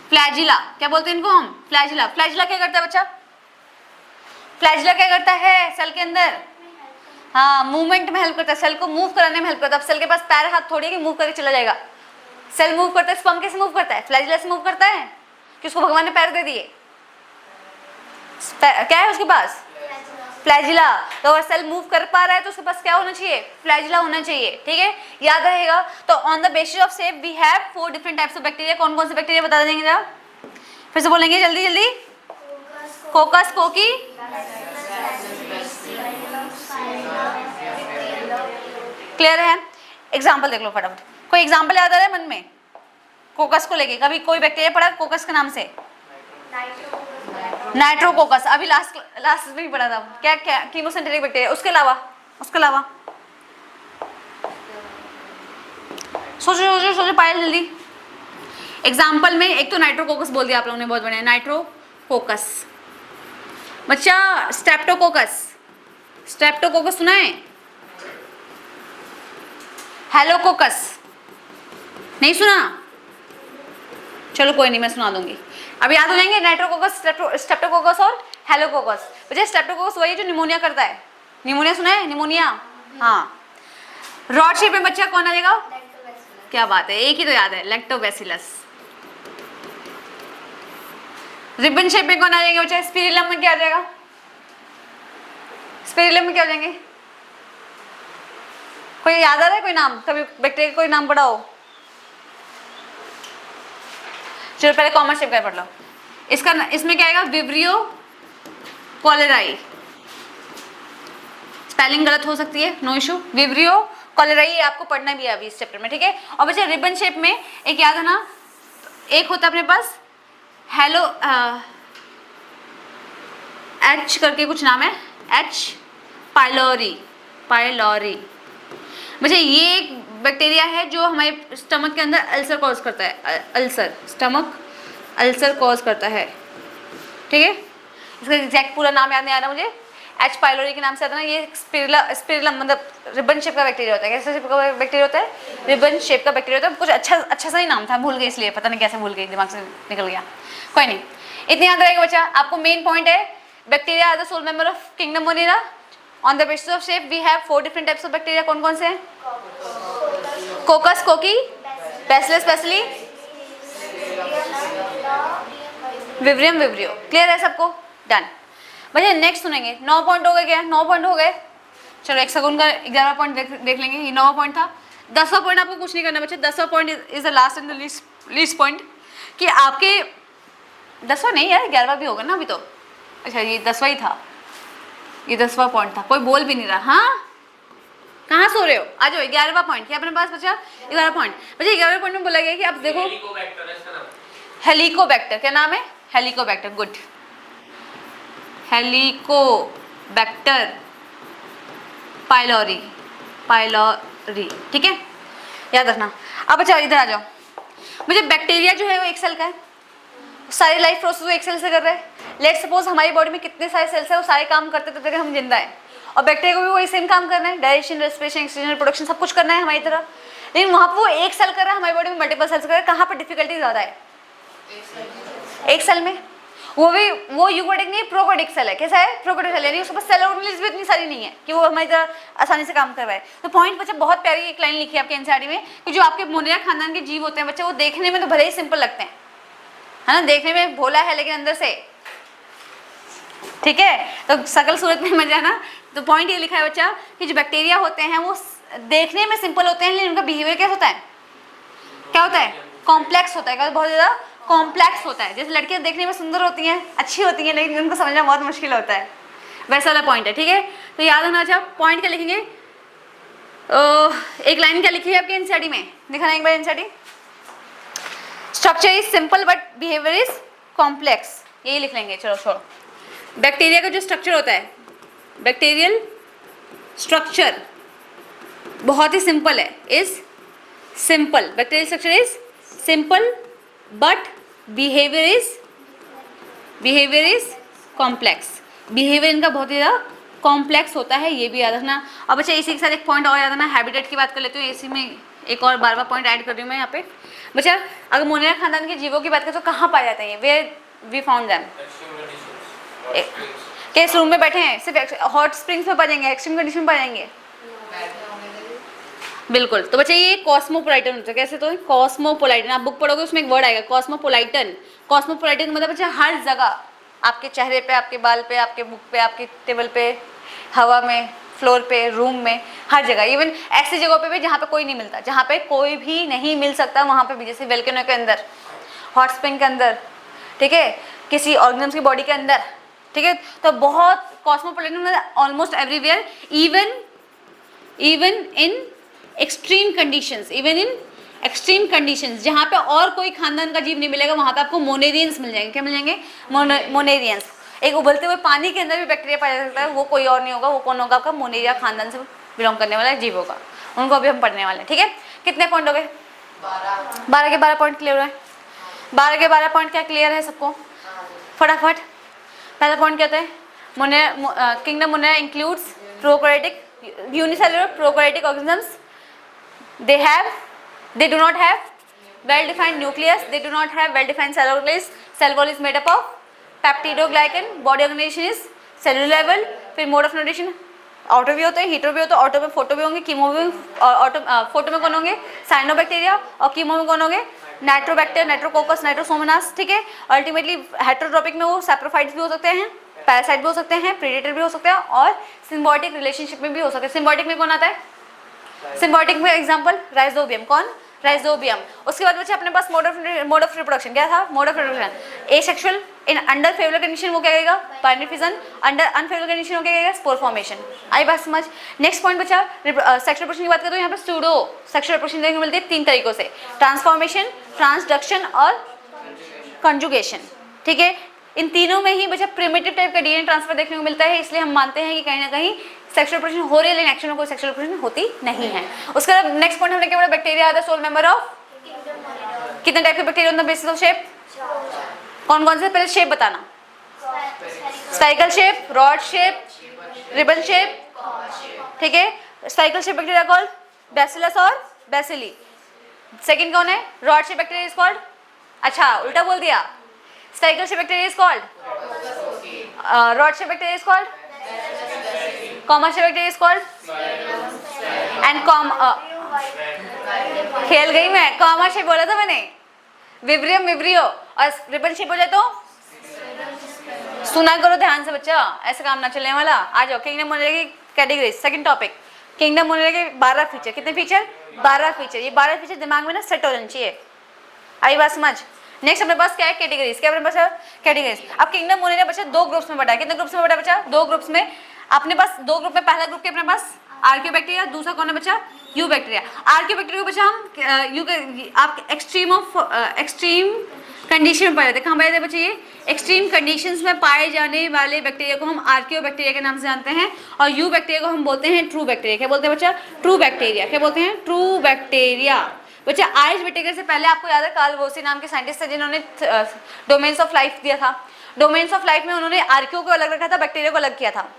फ्लैजिला। क्या बोलते हैं इनको हम? फ्लैजिला। फ्लैजिला क्या करता है बच्चा? फ्लैजिला क्या करता है सेल के अंदर? हाँ, मूवमेंट में हेल्प करता है, सेल को मूव कराने में हेल्प करता है। अब सेल के पास पैर हाथ थोड़ी है कि मूव करके चला जाएगा। सेल मूव करता है, स्पर्म कैसे मूव करता है? फ्लैजिला से मूव करता है कि उसको भगवान ने पैर दे दिए? क्या है उसके पास? फ्लैजिला। तो अगर सेल मूव कर पा रहा है तो उसके पास क्या होना चाहिए? फ्लैजिला होना चाहिए। ठीक है, याद रहेगा। तो on the basis of shape we have 4 different types of bacteria. कौन कौन से बैक्टीरिया बता देंगे जरा, फिर से बोलेंगे जल्दी जल्दी। कोकस, कोकी, क्लियर है? एग्जाम्पल देख लो फटाफट। कोई एग्जाम्पल याद आ रहा है मन में कोकस को लेके? कभी कोई बैक्टीरिया पढ़ा कोकस के नाम से? नाइट्रोकोकस, अभी लास्ट में ही पढ़ा था। क्या क्या? कीमोसेंटेरिक बैक्टीरिया। उसके अलावा सोचो पायल जल्दी। एग्जाम्पल में एक तो नाइट्रोकोकस बोल दिया आप लोगों ने, बहुत बढ़िया। नाइट्रोकोकस। बच्चा स्ट्रेप्टोकोकस सुना है? हेलोकोकस नहीं सुना? चलो कोई नहीं, मैं सुना दूंगी। अब याद हो जाएंगे नाइट्रोकोकस, स्ट्रेप्टोकोकस और हेलोकोकस। बच्चा स्ट्रेप्टोकोकस वही जो निमोनिया करता है। निमोनिया सुना है? निमोनिया, हाँ। रॉड शेप में बच्चा कौन आ जाएगा? क्या बात है, एक ही तो याद है, लैक्टोबैसिलस। रिबन शेप में कौन आ जाएंगे बच्चा? स्पिरिलम में क्या आ जाएगा? स्पिरिलम में क्या हो जाएंगे? कोई याद आ रहा है? कोई नाम, कभी बैक्टीरिया कोई नाम पढ़ा हो? चलो पहले कॉमन शेप का पढ़ लो। इसमें क्या आएगा? विब्रियो कॉलेराई। स्पेलिंग गलत हो सकती है, नो इशू। विब्रियो कॉलेराई आपको पढ़ना भी है अभी इस चैप्टर में, ठीक है। और बच्चा रिबन शेप में एक याद है ना, एक होता है अपने पास हेलो एच करके कुछ नाम है, एच पाइलोरी। बच्चा ये एक बैक्टीरिया है जो हमारे स्टमक के अंदर अल्सर कॉज करता है। स्टमक अल्सर कॉज करता है, ठीक है। इसका एग्जैक्ट पूरा नाम याद नहीं आ रहा मुझे। एच पाइलोरी के नाम से आता है ना। ये स्पिरिलम मतलब रिबन शेप का बैक्टीरिया होता है। कैसे शेप का बैक्टीरिया होता है? रिबन शेप का बैक्टीरिया होता है। कुछ अच्छा सा ही नाम था, भूल गई, इसलिए पता नहीं कैसे भूल गई, दिमाग से निकल गया। कोई नहीं, इतनी याद रहेगा बच्चा। आपको मेन पॉइंट है bacteria are the sole member of kingdom Monera. On the basis of shape we have 4 different types of bacteria. कौन कौन से हैं? Coccus, cocci, bacillus bacilli, vibrium vibrio. Clear है सबको? डन। भैया नेक्स्ट सुनेंगे। 9 पॉइंट हो गए क्या? 9 पॉइंट हो गए। चलो एक सेकंड का 11वां पॉइंट देख लेंगे। ये 9वां पॉइंट था। 10वां पॉइंट आपको कुछ नहीं करना बच्चे। 10वां point is the last and the least point कि आपके 10वां नहीं यार, 11वां भी होगा ना अभी तो। अच्छा ये 10वां ही था, ये 10वां पॉइंट था। कोई बोल भी नहीं रहा। हाँ कहाँ सो रहे हो? आ जाओ। 11वां पॉइंट क्या अपने पास बचा? 11वां पॉइंट बच्चे। 11वें पॉइंट में बोला गया कि आप देखो हेलिकोबैक्टर। क्या नाम है? हेलिकोबैक्टर। गुड, हेलिकोबैक्टर पाइलोरी, ठीक है, याद रखना। अब अच्छा इधर आ जाओ। मुझे बैक्टीरिया जो है वो एक सेल का है, सारी लाइफ प्रोसेस वो एक सेल से कर रहा है। लेट सपोज हमारी बॉडी में कितने सारे सेल्स है, वो सारे काम करते तब तक हम जिंदा है। और बैक्टीरिया को भी वही सेम काम करना है, डाइजेशन, रेस्पिरेशन, एक्सचेंज, प्रोडक्शन सब कुछ करना है हमारी तरह। लेकिन वहाँ पर वो एक सेल कर रहा है, हमारी बॉडी में मल्टीपल सेल्स कर रहा है। कहाँ पर डिफिकल्टी ज़्यादा है? एक सेल में। वो यूकोटिक नहीं, प्रोकोटिक सेल है। कैसा है? प्रोकोटिक सेल, यानी उसके पास सेल ऑर्गेनेल्स भी इतनी सारी नहीं है कि वो हमारी तरह आसानी से काम कर रहा है। तो पॉइंट बच्चा बहुत प्यारी एक लाइन लिखी है आपके एनसीईआरटी में कि जो आपके मोनेरा खानदान के जीव होते हैं बच्चे, वो देखने में तो भले ही सिंपल लगते हैं, है ना, देखने में भोला है लेकिन अंदर से, ठीक है, तो सकल सूरत में मजा ना। तो पॉइंट ये लिखा है बच्चा कि जो बैक्टीरिया होते हैं वो देखने में सिंपल होते हैं, लेकिन उनका बिहेवियर कैसा होता है? क्या होता है? कॉम्प्लेक्स होता है। बहुत ज़्यादा कॉम्प्लेक्स होता है। जैसे लड़कियां देखने में सुंदर होती हैं, अच्छी होती हैं, लेकिन उनको समझना बहुत मुश्किल होता है, वैसा वाला पॉइंट है, ठीक है। तो याद होना। अच्छा पॉइंट क्या लिखेंगे? एक लाइन क्या लिखी है आपके एनसीईआरटी में? दिखाना एक बार NCERT. Structure is simple but behaviour is complex, यही लिख लेंगे। चलो छोड़ो। बैक्टीरिया का जो स्ट्रक्चर होता है, बैक्टीरियल स्ट्रक्चर बहुत ही सिंपल है, is simple. Bacterial structure is simple but behaviour is complex. Behaviour इनका बहुत ही ज़्यादा कॉम्प्लेक्स होता है, ये भी याद रखना। अब बच्चा इसी के साथ एक पॉइंट और याद रखना, हैबिटेट की बात कर लेती हूँ, इसी में एक और बार पॉइंट ऐड कर रही हूँ मैं यहाँ पे। बच्चा अगर मोनेरा खानदान के जीवों की बात करें तो कहाँ पाए जाते हैं, वेयर वी फाउंड देम? किस रूम में बैठे हैं? सिर्फ हॉट स्प्रिंग्स में पाएंगे, एक्सट्रीम कंडीशन में पाएंगे? बिल्कुल। तो बच्चे ये कॉस्मोपोलाइटन होता है। कैसे? तो कॉस्मोपोलाइटन, आप बुक पढ़ोगे उसमें एक वर्ड आएगा कॉस्मोपोलाइटन। कॉस्मोपोलाइटन मतलब बच्चे हर जगह, आपके चेहरे पे, आपके बाल पे, आपके बुक पे, आपके टेबल पे, हवा में, फ्लोर पे, रूम में, हर जगह। इवन ऐसी जगहों पे भी जहाँ पे कोई नहीं मिलता, जहाँ पे कोई भी नहीं मिल सकता, वहाँ पे भी, जैसे वेल्केनो के अंदर, हॉट स्प्रिंग के अंदर, ठीक है, किसी ऑर्गेनिज्म की बॉडी के अंदर, ठीक है। तो बहुत cosmopolitan almost everywhere, even in extreme conditions, even in extreme conditions, जहाँ पे और कोई खानदान का जीव नहीं मिलेगा, वहाँ पे आपको मोनेरियंस मिल जाएंगे। क्या मिल जाएंगे? मोनेरियंस। एक उबलते हुए पानी के अंदर भी बैक्टीरिया पाया जा सकता है, वो कोई और नहीं होगा, वो कौन होगा? आपका मोनेरिया खानदान से बिलोंग करने वाला जीव होगा। उनको अभी हम पढ़ने वाले हैं, ठीक है। कितने पॉइंट हो गए? 12 के 12 पॉइंट क्लियर है। 12 के 12 पॉइंट क्या क्लियर है सबको? फटाफट। पहला पॉइंट क्या होता है? Kingdom Monera includes prokaryotic, unicellular prokaryotic organisms. They do not have well-defined nucleus. They do not have well-defined cell organelles. Cell wall is made up of peptidoglycan. Body organization is cellular level. फिर mode of nutrition ऑटो भी होते हैं, हीटरो भी होते हैं। ऑटो में फोटो भी होंगे, कीमो भी, ऑटो फोटो में कौन होंगे? साइनोबैक्टीरिया, और कीमो में कौन होंगे? नाइट्रोबैक्टीरिया, नाइट्रोकोकस, नाइट्रोसोमोनास, ठीक है। अल्टीमेटली हेटेरोट्रोपिक में वो सैप्रोफाइट्स भी हो सकते हैं, पैरासाइट भी हो सकते हैं, प्रेडेटर भी हो सकते हैं, और सिम्बायोटिक रिलेशनशिप में भी हो सकते हैं। सिम्बायोटिक में कौन आता है? सिम्बायोटिक में एग्जांपल राइजोबियम। कौन? राइजोबियम। उसके बाद बच्चे अपने पास मोड ऑफ रिप्रोडक्शन क्या था? Mode of reproduction asexual. In under favourable condition वो क्या कहेगा? Binary fission. Under unfavourable condition वो क्या कहेगा? Spore formation. आई बात समझ? नेक्स्ट पॉइंट बच्चा, सेक्सुअल रिप्रोडक्शन की बात करें तो यहाँ पे सूडो सेक्सुअल रिप्रोडक्शन देखने को मिलती है 3 तरीकों से, ट्रांसफॉर्मेशन, ट्रांसडक्शन और कंजुगेशन, ठीक है। इन तीनों में ही बच्चा प्रिमिटिव टाइप का डीएनए ट्रांसफर देखने को मिलता है, इसलिए हम मानते हैं कि कहीं ना कहीं सेक्सुअल रिप्रोडक्शन हो रही है, लेकिन एक्चुअल में कोई सेक्सुअल रिप्रोडक्शन होती नहीं है। उसके बाद नेक्स्ट पॉइंट हमने क्या बोला? Bacteria are the sole member of. कितने टाइप के bacteria on the basis of shape? कौन कौन से? पहले शेप बताना। Spiral shape, rod shape, ribbon shape, ठीक है। Spiral shape bacteria called bacillus और बैसिली। सेकंड कौन है? Rod shape bacteria is called, अच्छा उल्टा बोल दिया, spiral shape bacteria is called, rod shape bacteria is called, comma shape bacteria is called, and खेल गई मैं, कॉमा शेप बोला था मैंने, विब्रियम विब्रियो, और रिबन शेप हो जाए तो सुना करो ध्यान से बच्चा, ऐसे काम ना चलने वाला। आ जाओ किंगडम मोनेरा की category, second topic, kingdom Monera के 12 फीचर। कितने फीचर? 12 फीचर। ये 12 फीचर दिमाग में ना सेट हो जानी चाहिए। आई बात समझ? नेक्स्ट अपने पास क्या है? कैटेगरीज। क्या अपने पास है? कैटेगरीज। अब किंगडम मोनेरा बच्चा 2 ग्रुप्स में बटा है। कितने ग्रुप्स में बटा बच्चा? 2 ग्रुप्स में। अपने पास 2 ग्रुप में, पहला ग्रुप के अपने पास आर्कियोबैक्टीरिया, दूसरा कौन है बच्चा? यूबैक्टीरिया। आर्कियोबैक्टीरिया को बच्चा हम आप एक्सट्रीम कंडीशन में पाए जाते हैं। कहाँ पाए जाते हैं बच्चे? ये एक्सट्रीम कंडीशंस में पाए जाने वाले बैक्टीरिया को हम आर्कियोबैक्टीरिया के नाम से जानते हैं, और यू बैक्टीरिया को हम बोलते हैं ट्रू बैक्टीरिया। क्या बोलते हैं बच्चा? True bacteria. क्या बोलते हैं? True bacteria. बच्चा आइस विटेकर से पहले आपको याद है कार्ल वोसी नाम के साइंटिस्ट थे जिन्होंने डोमेन्स ऑफ लाइफ दिया था। डोमेन्स ऑफ लाइफ में उन्होंने आर्कियो को अलग रखा था, बैक्टीरिया को अलग किया था।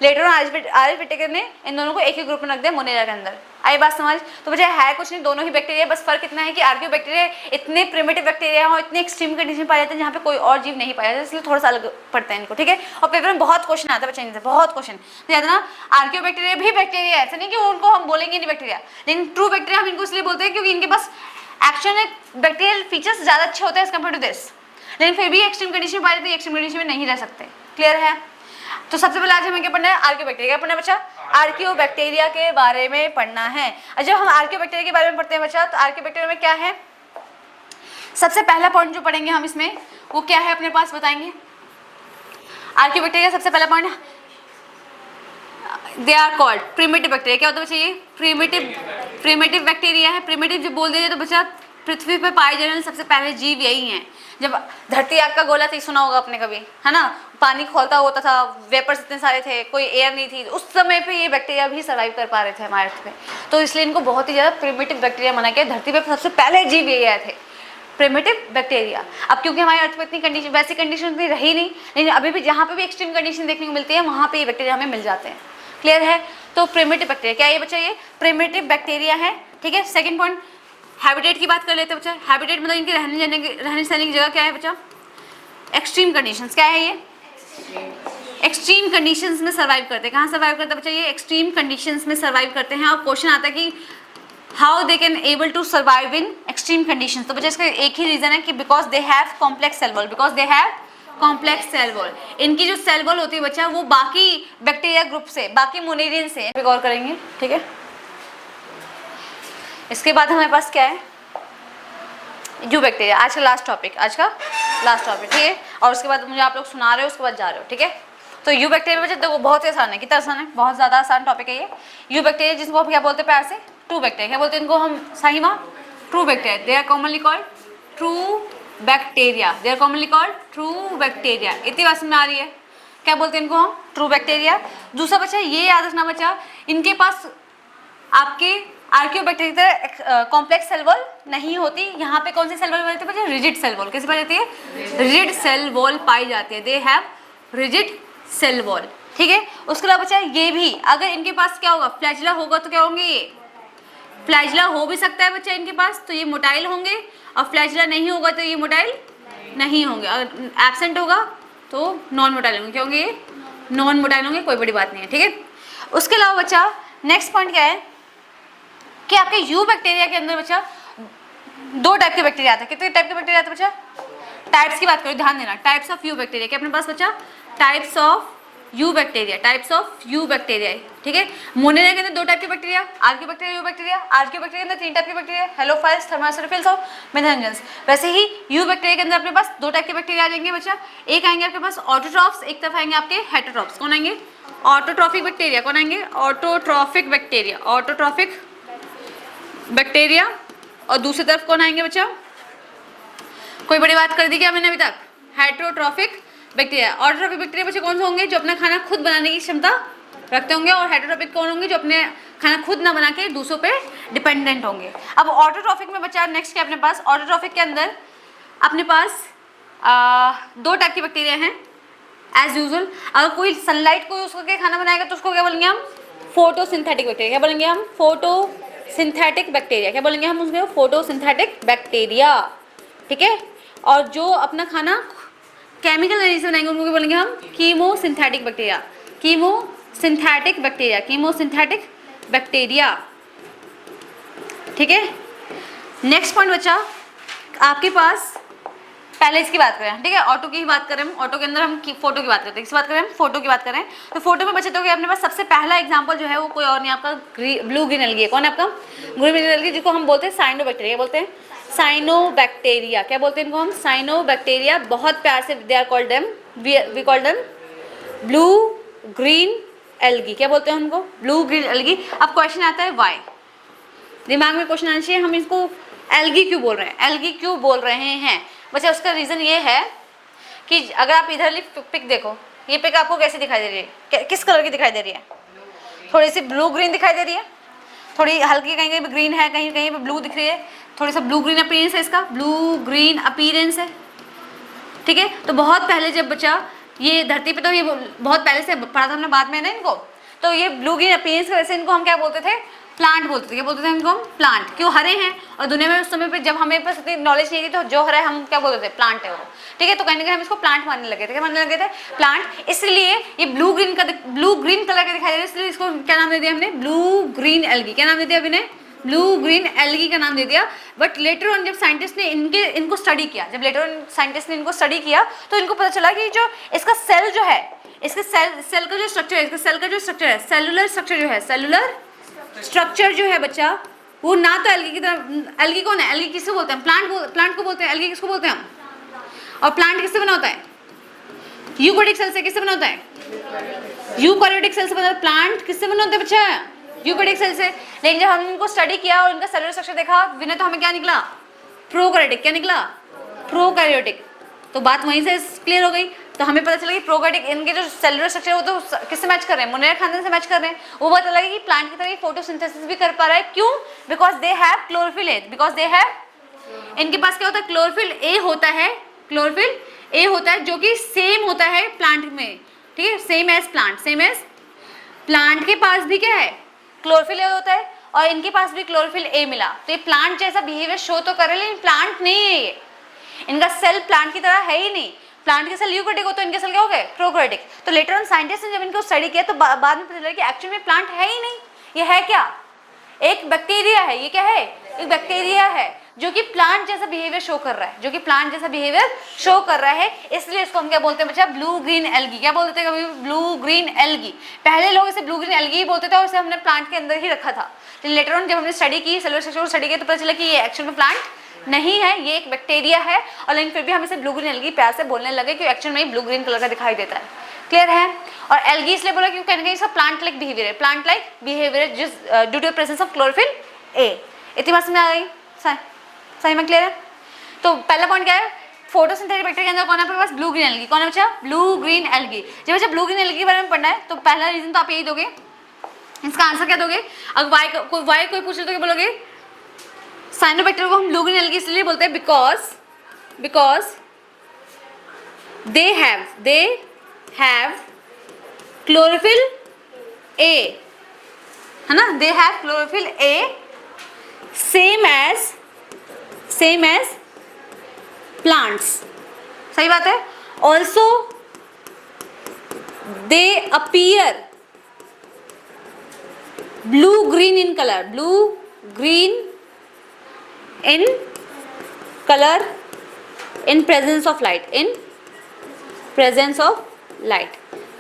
लेटर ऑन आइस विटेकर ने इन दोनों को एक ही ग्रुप में रख दिया मोनेरा के अंदर। आई बात समझ? तो बच्चा है कुछ नहीं, दोनों ही बैक्टीरिया, बस फर्क इतना है कि आर्कियो बैक्टीरिया इतने प्रिमिटिव बैक्टीरिया और इतने एक्सट्रीम कंडीशन पाए जाते हैं जहाँ पे कोई और जीव नहीं पाया जाता, इसलिए थोड़ा सा अलग पड़ता है इनको, ठीक है। और पेपर में बहुत क्वेश्चन आता है बच्चे इनसे, बहुत क्वेश्चन याद ना। आर्कियो बैक्टीरिया भी बैक्टीरिया है, ऐसा नहीं कि उनको हम बोलेंगे नहीं बैक्टीरिया, लेकिन ट्रू बैक्टीरिया हम इनको इसलिए बोलते हैं क्योंकि इनके पास एक्चुअल में बैक्टीरियल फीचर्स ज़्यादा अच्छे होते हैं एज कम्पेयर टू दिस, लेकिन फिर भी एक्सट्रीम कंडीशन में पाए जाते हैं, एक्सट्रीम कंडीशन में नहीं रह सकते। क्लियर है? तो सबसे पहले आज हमें क्या पढ़ना है? आर्कियोबैक्टीरिया। क्या पढ़ना है बच्चा? आर्कियोबैक्टीरिया के बारे में पढ़ना है। जब हम आर्कियोबैक्टीरिया के बारे में पढ़ते हैं बच्चा, तो आर्कियोबैक्टीरिया में क्या है? सबसे पहला पॉइंट जो पढ़ेंगे हम इसमें वो क्या है अपने पास बताएंगे? आर्कियोबैक्टीरिया सबसे पहला point, they are called primitive bacteria. क्या होता है बच्चा? ये प्रिमिटिव बैक्टीरिया है। प्रिमिटिव जो बोल दिया तो बच्चा पृथ्वी पर पाए जाने वाले सबसे पहले जीव यही हैं। जब धरती आग का गोला थी, सुना होगा आपने कभी, है ना, पानी खौलता होता था, वेपर्स इतने सारे थे, कोई एयर नहीं थी, उस समय पे ये बैक्टीरिया भी सर्वाइव कर पा रहे थे हमारे अर्थ पे, तो इसलिए इनको बहुत ही ज़्यादा प्रिमिटिव बैक्टीरिया माना गया। धरती पे सबसे पहले जीव यही आए थे, प्रिमिटिव बैक्टीरिया। अब क्योंकि हमारी अर्थ में इतनी कंडीशन, वैसी कंडीशन इतनी रही नहीं, लेकिन अभी भी जहाँ पे भी एक्सट्रीम कंडीशन देखने को मिलती है वहाँ पे ये बैक्टीरिया हमें मिल जाते हैं। क्लियर है? तो प्रिमिटिव बैक्टीरिया क्या है ये बच्चा? ये प्रिमिटिव बैक्टीरिया है। ठीक है, सेकंड पॉइंट हैबिटेट की बात कर लेते हैं बच्चा। हैबिटेट मतलब इनके रहने सहने की जगह क्या है बच्चा? Extreme conditions. क्या है ये? एक्सट्रीम कंडीशंस में सर्वाइव करते हैं। कहाँ सर्वाइव करते हैं बच्चा? ये एक्सट्रीम कंडीशंस में सर्वाइव करते हैं। और क्वेश्चन आता है कि how they can able to survive in extreme conditions. तो बच्चा इसका एक ही रीजन है कि because they have complex cell wall. Because they have complex cell wall. इनकी जो सेल वॉल होती है बच्चा वो बाकी बैक्टीरिया ग्रुप से, बाकी मोनेरियन से गौर करेंगे। ठीक है, इसके बाद हमारे पास क्या है? You bacteria. आज का लास्ट टॉपिक, आज का लास्ट टॉपिक। ठीक है, और उसके बाद मुझे आप लोग सुना रहे हो, उसके बाद जा रहे हो। ठीक है, तो यू बैक्टीरिया बच्चा देखो बहुत ही आसान है। कितना आसान है? बहुत ज़्यादा आसान टॉपिक है ये। यू बैक्टीरिया जिसको हम क्या बोलते हैं प्यार से? True bacteria. क्या बोलते हैं इनको हम सही में? True bacteria. They are commonly called true bacteria. They are commonly called true bacteria. इतनी बात समझ में आ रही है? क्या बोलते हैं इनको हम? True bacteria. दूसरा बच्चा ये याद रखना बच्चा, इनके पास आपके आर्कियोबैक्टीरिया की तरह कॉम्प्लेक्स सेल वॉल नहीं होती। यहाँ पे कौन सी सेल वॉल पाई जाती है बच्चा? Rigid cell wall. कैसे पाई जाती है? रिजिड सेल वॉल पाई जाती है। They have rigid cell wall. ठीक है, उसके अलावा बच्चा ये भी, अगर इनके पास क्या होगा? फ्लैजिला होगा तो क्या होंगे? ये फ्लैजिला हो भी सकता है बच्चा इनके पास, तो ये मोटाइल होंगे। और फ्लैजिला नहीं होगा तो ये मोटाइल नहीं होंगे। अगर एब्सेंट होगा तो नॉन मोटाइल होंगे। क्या होंगे? ये नॉन मोटाइल होंगे। कोई बड़ी बात नहीं है। ठीक है, उसके अलावा बच्चा नेक्स्ट पॉइंट क्या है कि आपके यू बैक्टीरिया के अंदर बच्चा दो टाइप के बैक्टीरिया आते हैं। कितने टाइप के बैक्टीरिया आते हैं बच्चा? टाइप्स की बात करो, ध्यान देना। टाइप्स ऑफ यू बैक्टीरिया के अपने पास बच्चा types of you bacteria, types of you bacteria. ठीक है, मोनेरिया के अंदर दो टाइप के बैक्टीरिया, आर्कियोबैक्टीरिया, यू बैक्टीरिया। आर्कियोबैक्टीरिया के अंदर तीन टाइप के बैक्टीरिया, हेलोफाइल्स, थर्मासोफिल्स और मेथेंजेंस। वैसे ही यू बैक्टीरिया के अंदर अपने पास दो टाइप के बैक्टीरिया आ जाएंगे बच्चा। एक आएंगे आपके पास ऑटोट्रॉफ्स, एक तरफ आएंगे आपके हेटेरोट्रॉफ्स। कौन आएंगे? Autotrophic bacteria. कौन आएंगे? Autotrophic bacteria. Autotrophic bacteria. और दूसरी तरफ कौन आएंगे बच्चा? कोई बड़ी बात कर दी क्या मैंने अभी तक? Heterotrophic bacteria. ऑटोट्रॉफिक बैक्टीरिया बच्चे कौन से होंगे? जो अपना खाना खुद बनाने की क्षमता रखते होंगे। और हेटेरोट्रॉफिक कौन होंगे? जो अपने खाना खुद ना बना के दूसरों पे डिपेंडेंट होंगे। अब ऑटोट्रॉफिक में बच्चा नेक्स्ट क्या अपने पास? ऑटोट्रॉफिक के अंदर अपने पास दो टाइप की बैक्टीरिया हैं एज यूजुअल। अगर कोई सनलाइट को यूज करके खाना बनाएगा तो उसको क्या बोलेंगे हम? Photosynthetic bacteria. क्या बोलेंगे हम? Photosynthetic bacteria. क्या बोलेंगे हम उसमें? Photosynthetic bacteria. ठीक है, और जो अपना खाना केमिकल एनर्जी से बनाएंगे उनको क्या बोलेंगे हम? Chemosynthetic bacteria. Chemosynthetic bacteria. Chemosynthetic bacteria. ठीक है, नेक्स्ट पॉइंट बच्चा आपके पास, पहले इसकी बात करें। ठीक है, ऑटो की ही बात करें। ऑटो के अंदर हम फोटो की बात करते हैं। किसकी बात करें? फोटो की बात करें। तो फोटो में बच्चे तो अपने पास सबसे पहला एग्जांपल जो है वो कोई और नहीं, आपका ब्लू ग्रीन एल्गी है। कौन है आपका? ब्लू ग्रीन एल्गी, जिसको हम बोलते हैं साइनोबैक्टीरिया। बोलते हैं साइनोबैक्टीरिया। क्या बोलते हैं इनको हम? साइनोबैक्टीरिया। बहुत प्यार से they are called them, we call them blue green algae. क्या बोलते हैं उनको? Blue green algae. अब क्वेश्चन आता है वाई, दिमाग में क्वेश्चन आना चाहिए हम इसको एल्गी क्यों बोल रहे हैं? एल्गी क्यों बोल रहे हैं बच्चा? उसका रीज़न ये है कि अगर आप इधरली पिक देखो, ये पिक आपको कैसी दिखाई दे रही है? किस कलर की दिखाई दे रही है? थोड़ी सी ब्लू ग्रीन दिखाई दे रही है, थोड़ी हल्की, कहीं कहीं पे ग्रीन है, कहीं कहीं पे ब्लू दिख रही है। थोड़ी सा ब्लू ग्रीन अपीयरेंस है इसका, ब्लू ग्रीन अपीयरेंस है। ठीक है, तो बहुत पहले जब बच्चा ये धरती पे, तो ये बहुत पहले से पढ़ा था हमने, बाद में ना इनको, तो ये ब्लू ग्रीन अपीयरेंस की वजह से इनको हम क्या बोलते थे? प्लांट बोलते थे। क्या बोलते थे इनको हम? प्लांट। क्यों? हरे हैं, और दुनिया में उस समय पे जब हमें पास इतनी नॉलेज नहीं थी तो जो हरा है हम क्या बोलते थे? प्लांट है वो। ठीक है, तो कहीं ना कहीं हम इसको प्लांट मानने लगे थे। क्या मानने लगे थे? प्लांट। इसलिए ये ब्लू ग्रीन कलर का दिखाई दे रहा है, इसलिए इसको क्या नाम दे दिया हमने? Blue green algae. क्या नाम दे दिया अभी ने? ब्लू ग्रीन एल्गी का नाम दे दिया। बट लेटर ऑन जब साइंटिस्ट ने इनको स्टडी किया, जब लेटर ऑन साइंटिस्ट ने इनको स्टडी किया तो इनको पता चला कि जो इसका सेल जो है, इसका सेल का जो स्ट्रक्चर है, इसका सेल का जो स्ट्रक्चर है, सेलुलर स्ट्रक्चर जो है, सेलुलर स्ट्रक्चर जो है बच्चा, वो ना तो एल्गी की तरह। एल्गी कौन है? एल्गी किसको बोलते हैं? प्लांट को बोलते हैं। एल्गी किसको बोलते हैं हम? और प्लांट किससे बना होता है? यूकैरियोटिक सेल से। किससे बना होता है? यूकैरियोटिक सेल से बना। प्लांट किससे बना होता है बच्चा? यूकैरियोटिक सेल से। लेकिन जब हमने इनको स्टडी किया और इनका सेलुलर स्ट्रक्चर देखा विनय, तो हमें क्या निकला? प्रोकैरियोटिक। क्या निकला? प्रोकैरियोटिक। तो बात वहीं से क्लियर हो गई। तो हमें पता चला कि प्रोकैरियोटिक, इनके जो सेलुलर स्ट्रक्चर है वो तो किससे मैच कर रहे हैं? मोनेरिया खानदान से मैच कर रहे हैं। वो पता लगा कि प्लांट की तरह फोटोसिंथेसिस भी कर पा रहा है। क्यों? Because they have chlorophyll. Because they have इनके पास क्या होता है, क्लोरोफिल ए होता है, क्लोरोफिल ए होता है जो कि सेम होता है प्लांट में, ठीक है, same as plant, same as plant के पास भी क्या है, क्लोरोफिल ए होता है और इनके पास भी क्लोरोफिल ए मिला, तो ये प्लांट जैसा बिहेवियर शो तो कर रहे हैं लेकिन प्लांट नहीं है ये, इनका सेल प्लांट की तरह है ही नहीं। प्लांट के सेल यूकैरियोटिक होते हैं, इनके सेल क्या हो गए, प्रोकैरियोटिक। तो लेटर ऑन साइंटिस्ट ने जब इनको स्टडी किया तो बाद में पता चला कि एक्चुअल में प्लांट है ही नहीं, ये है क्या, एक बैक्टीरिया है। ये क्या है, एक बैक्टीरिया है जो कि प्लांट जैसा बिहेवियर शो कर रहा है, जो कि प्लांट जैसा बिहेवियर शो कर रहा है, इसलिए इसको हम क्या बोलते हैं बच्चा, ब्लू ग्रीन एल्गी। क्या बोलते थे कभी, ब्लू ग्रीन एल्गी। पहले लोग इसे ब्लू ग्रीन एल्गी ही बोलते थे और इसे हमने प्लांट के अंदर ही रखा था, लेकिन लेटर ऑन जब हमने स्टडी की, सेलुलर स्ट्रक्चर को स्टडी किया तो पता चला कि ये एक्चुअल में प्लांट नहीं है, ये एक बैक्टीरिया है, और लेकिन फिर भी हम इसे ब्लू ग्रीन एल्गी प्यार से बोलने लगे क्योंकि एक्चुअल में ब्लू ग्रीन कलर का दिखाई देता है। क्लियर है। और एल्गी इसलिए बोला क्योंकि कहने का इसका प्लांट लाइक बिहेवियर है, प्लांट लाइक बिहेवियर जिस due to presence of chlorophyll A. इतनी बात समझ आ गई, सही में क्लियर है। तो पहला पॉइंट क्या है, फोटोसिंथेटिक बैक्टीरिया के अंदर कौन है आपके पास, ब्लू ग्रीन एल्गी। कौन है बच्चा, ब्लू ग्रीन एल्गी। जब बच्चा ब्लू ग्रीन एल्गी के बारे में पढ़ना है तो पहला रीजन तो आप यही दोगे, इसका आंसर क्या दोगे, अगर वाई कोई पूछ ले तो क्या बोलोगे, साइनोबैक्टीरिया को हम ब्लू ग्रीन एल्गी इसलिए बोलते हैं because they have chlorophyll a, है ना, they have chlorophyll a same as plants. सही बात है। Also they appear blue green in colour, blue green in colour in presence of light, in presence of light.